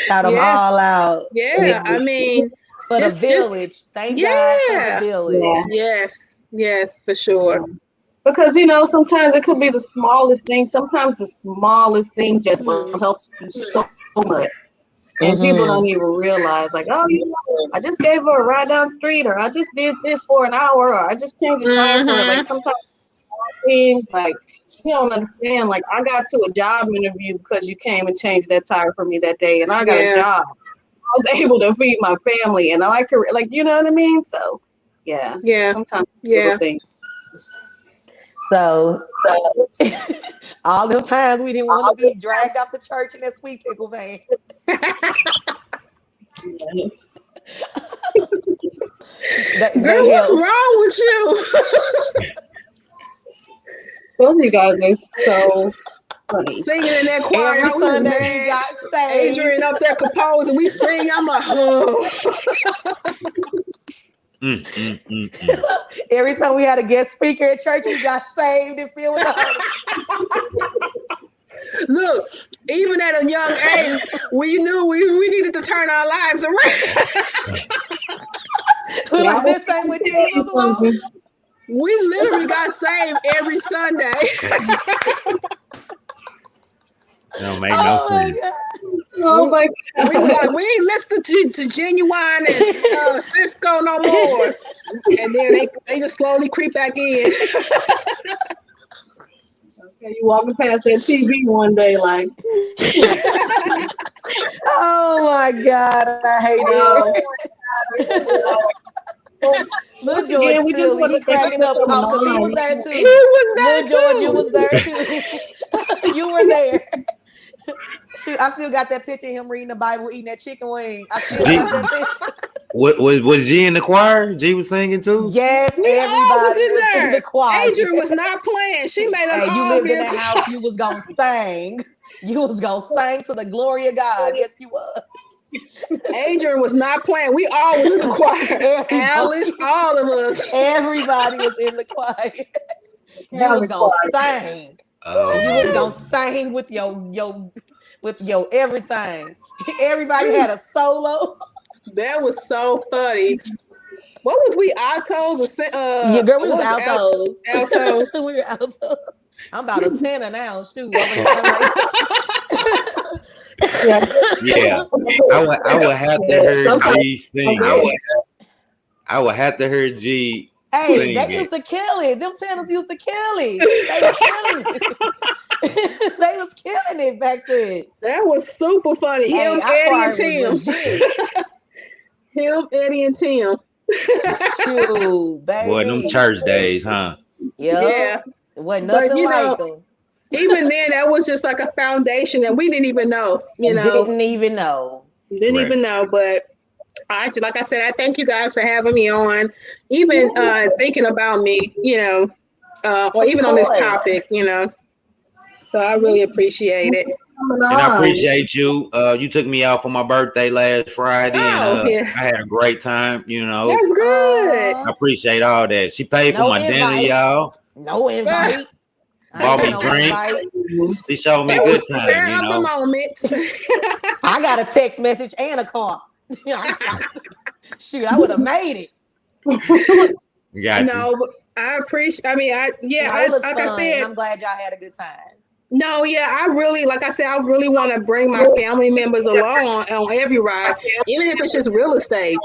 Shout them Yes. all out Yeah, I mean, for the just village. Thank God for the yeah. village. Yeah. Yes, for sure. Because sometimes it could be the smallest things. Sometimes the smallest things just will help you so much. And people don't even realize, like, oh, I just gave her a ride down the street, or I just did this for an hour, or I just changed the tire for her. Like, sometimes things, like, you don't understand. Like, I got to a job interview because you came and changed that tire for me that day, and I got a job. I was able to feed my family, and I could, like, you know what I mean? So, yeah. Sometimes little things. So all them times we didn't want to be dragged off the church in that sweet pickle van. Yes. Girl, what's wrong with you? Both of you guys are so funny. Singing in that choir. Every Sunday we got saved. Adrian up there composing. We sing. I'm like, Every time we had a guest speaker at church, we got saved and filled with the Holy. Look, even at a young age, we knew we needed to turn our lives around. We're like, this ain't what Jesus wants. We literally got saved every Sunday. Don't make no sense. Oh my God. We were like, we ain't listening to Genuine and Cisco no more. And then they just slowly creep back in. Okay, you walking past that TV one day, like, oh my God, I hate it. Little George silly, he cracking up because he was there too. He was there Little George, too. you was there too. You were there. Shoot, I still got that picture of him reading the Bible, eating that chicken wing. I still got that picture. Was G in the choir? G was singing too? Yes, everybody was in the choir. Adrian was not playing. She made us Hey, you all lived be in that house, you was gonna sing. You was gonna sing to the glory of God. Yes, you was. Adrian was not playing. We all was in the choir. Alice, all of us. Everybody was in the choir. You was gonna sing. Oh, You was gonna sing with your everything. Everybody had a solo. That was so funny. What was we, altos? Your girl, we was altos. Altos. We were altos. I'm about a tenor now. Shoot. yeah. I would have to hear G sing. I would have to hear G. Hey, they used to kill it. Them tenors used to kill it. They was killing it. They was killing it back then. That was super funny. Him, Eddie, and Tim. Him, Eddie, and Tim. Shoot, baby. Boy, them church days, huh? Yeah. Wasn't nothing like them. Even then, that was just like a foundation that we didn't even know. Didn't even know. But like I said, I thank you guys for having me on, even thinking about me, or even on this topic, So I really appreciate it. And I appreciate you. You took me out for my birthday last Friday, and I had a great time. That's good. I appreciate all that. She paid for my dinner, y'all. No invite. Bought me drinks. She showed me a good time. I got a text message and a call. Shoot, I would have made it. Got no, but I appreciate. I mean, like I said, I'm glad y'all had a good time. No, yeah, I really want to bring my family members along on every ride, even if it's just real estate.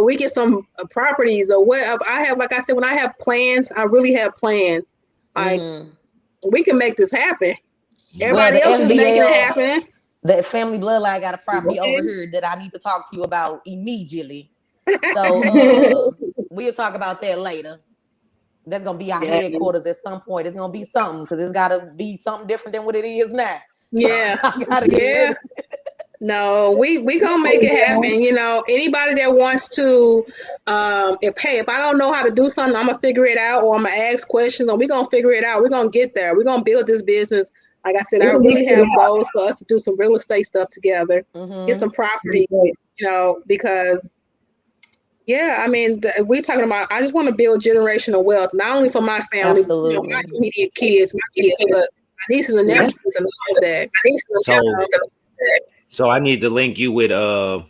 We get some properties or whatever. I have, like I said, when I have plans, I really have plans. Like we can make this happen. Everybody else is making it happen. The family bloodline got a property over here that I need to talk to you about immediately. So we'll talk about that later. That's gonna be our headquarters at some point. It's gonna be something because it's gotta be something different than what it is now. Yeah, I gotta get rid of it. No, we gonna make it happen. Anybody that wants to, if I don't know how to do something, I'm gonna figure it out, or I'm gonna ask questions, and we're gonna figure it out. We're gonna get there. We're gonna build this business. Like I said, I really have goals for us to do some real estate stuff together, get some property, because Yeah, I mean, we're talking about. I just want to build generational wealth, not only for my family, Absolutely. my immediate kids, but my nieces and nephews and all of that. So so I need to link you with I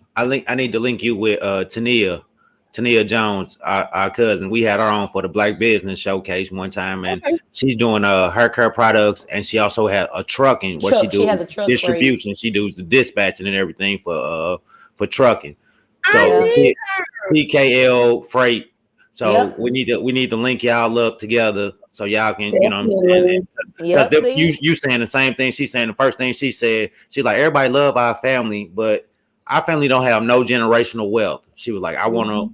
need to link you with Tania Jones, our cousin. We had her on for the Black Business Showcase one time, and Okay. she's doing hair care products, and she also had a trucking what she Truck. She do has a truck distribution. She does the dispatching and everything for trucking. I So Yeah. need TKL Freight. So Yep. we need to link y'all up together so y'all can, you know what I'm saying? Definitely. Because Yep. See? you saying the same thing. She's saying the first thing she said. She's like, everybody love our family, but our family don't have no generational wealth. She was like, I want to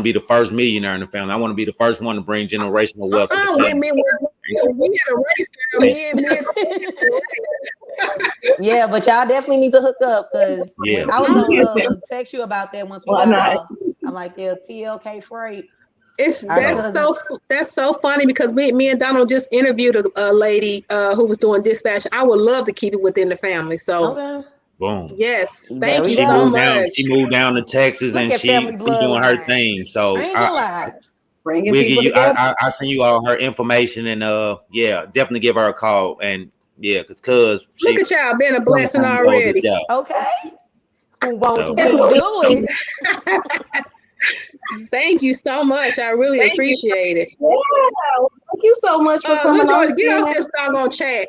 be the first millionaire in the family. I want to be the first one to bring generational wealth to the we family. had a race, girl. Me and Yeah, but y'all definitely need to hook up because Yeah. I was gonna text you about that once we Why got not? off. I'm like, yeah, TLK Freight. that's so funny because me and Donald just interviewed a lady who was doing dispatch. I would love to keep it within the family. So Okay. Boom. yes, There thank we you She go. so moved down. much. She moved down to Texas, Look and at family she doing her bloodline. thing. So Changing lives. Bringing we'll give people you. together. I send you all her information, and yeah, definitely give her a call. And yeah, cause Look she at y'all being a blessing already. Yeah. Okay. Who won't So- keep doing? Thank you so much. I really appreciate it. Yeah. Thank you so much for Look, coming on. George, get off this doggone chat.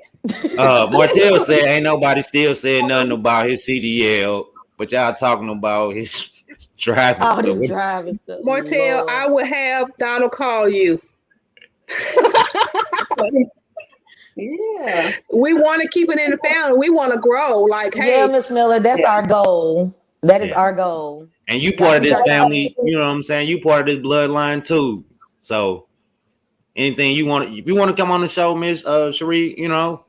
Martell said ain't nobody still said nothing about his CDL, but y'all talking about his driving All stuff. this driving stuff. Martell, Lord. I will have Donald call you. Yeah. We want to keep it in the family. We want to grow. Like, Yeah, hey, Miss Miller, that's Yeah. our goal. That is Yeah. our goal. And you Got part of to this check out family, you know what I'm saying? You part of this bloodline too. So anything you want, if you want to come on the show, Miss Cherie, you know,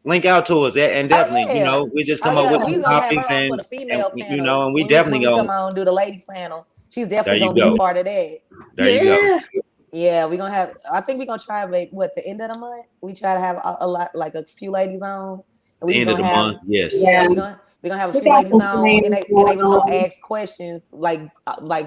link out to us. And definitely, you yeah. know, we just Oh come up yeah, with we some gonna have topics her on for and the female you panel. know, and we when definitely we come go. on do the ladies panel. She's There definitely you gonna be go. a part of that. There you go. Yeah, we're gonna have. I think we're gonna try the end of the month. We try to have a lot, like a few ladies on, and The we end of gonna the have. month, yes. Yeah, we're gonna have a We few got ladies some on, and things they was going gonna on. ask questions like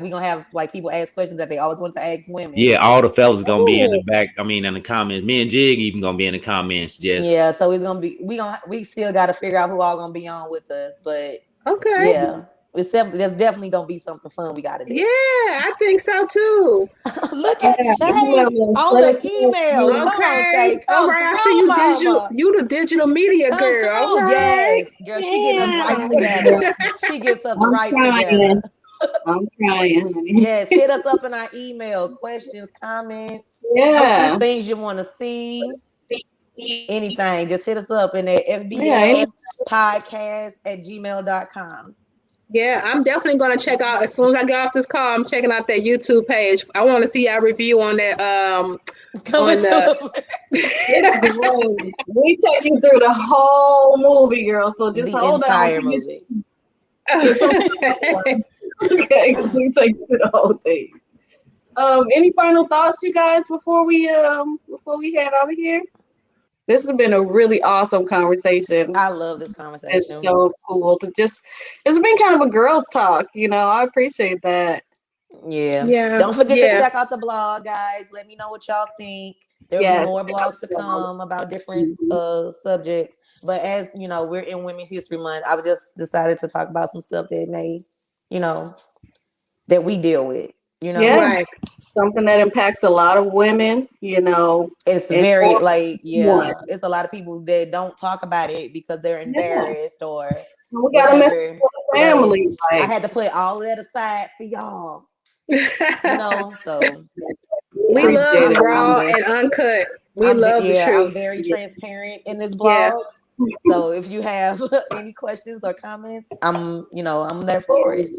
we gonna have like people ask questions that they always want to ask women. Yeah, all the fellas gonna be in Ooh. the back. I mean, in the comments. Me and Jig even gonna be in the comments. Just Yeah, so it's gonna be we still got to figure out who all gonna be on with us, but okay. yeah, there's definitely gonna be something fun we gotta do. Yeah, I think so too. Look at Yeah. Shay on Let the us know. email. Come on, Okay. Shay. All Come right. I through, see you mama. you the digital media Come girl. through. All right. Yes, girl. She getting us right Yeah. together. She gets us I'm right trying. together. I'm trying, honey. Yes, hit us up in our email. Questions, comments, Yeah. things you want to see. Anything, just hit us up in that Yeah. fblpodcast@gmail.com. Yeah, I'm definitely gonna check out as soon as I get off this call. I'm checking out that YouTube page. I want to see our review on that. Coming On to It's great. We take you through the whole movie, girl. So just the hold on. entire movie. Okay, because we take you through the whole thing. Any final thoughts, you guys, before we head out of here? This has been a really awesome conversation. I love this conversation. It's so cool to it's been kind of a girls' talk, you know. I appreciate that. Yeah. Yeah. Don't forget Yeah. to check out the blog, guys. Let me know what y'all think. There'll be more blogs to come about different subjects. But as you know, we're in Women's History Month. I've just decided to talk about some stuff that may, that we deal with. Yeah. Right. Something that impacts a lot of women, you know. It's very it's a lot of people that don't talk about it because they're embarrassed or we gotta mess with the family. I had to put all of that aside for y'all. So we love raw and uncut. We love the truth. I'm very transparent in this blog. So if you have any questions or comments, I'm there for it.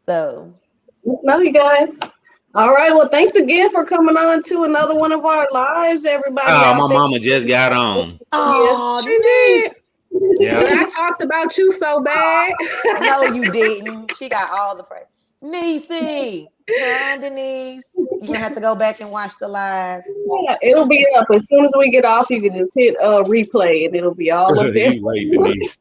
So let's know, you guys. All right. Well, thanks again for coming on to another one of our lives, everybody. Oh, my mama just got on. Oh, she did. Yeah. But I talked about you so bad. No, you didn't. She got all the praise. Niecy. Hi, Denise. You're gonna have to go back and watch the live. Yeah, it'll be up as soon as we get off. You can just hit replay and it'll be all up there. You right, Denise.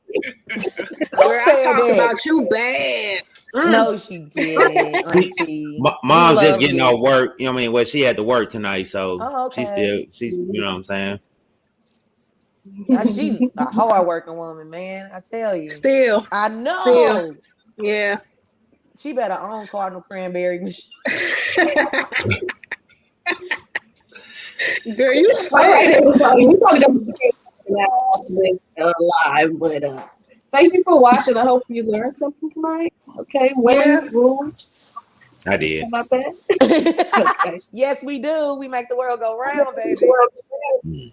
Girl, I talked about you bad. No, she didn't, Auntie. Mom's just love getting you. off work. You know what I mean? Well, she had to work tonight, so Oh, she's okay. you know what I'm saying? She's a hard working woman, man. I tell you. Still, I know. yeah. She better own Cardinal Cranberry machine. Girl, you All right, sick. everybody. We probably don't get this live, but thank you for watching. I hope you learned something tonight. Okay, women's rules. I did. How about that? Okay. Yes, we do. We make the world go round, baby. Mm.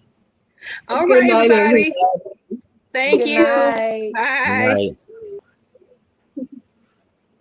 All Good right, night, everybody. everybody. Thank Good you. night. Bye. Right.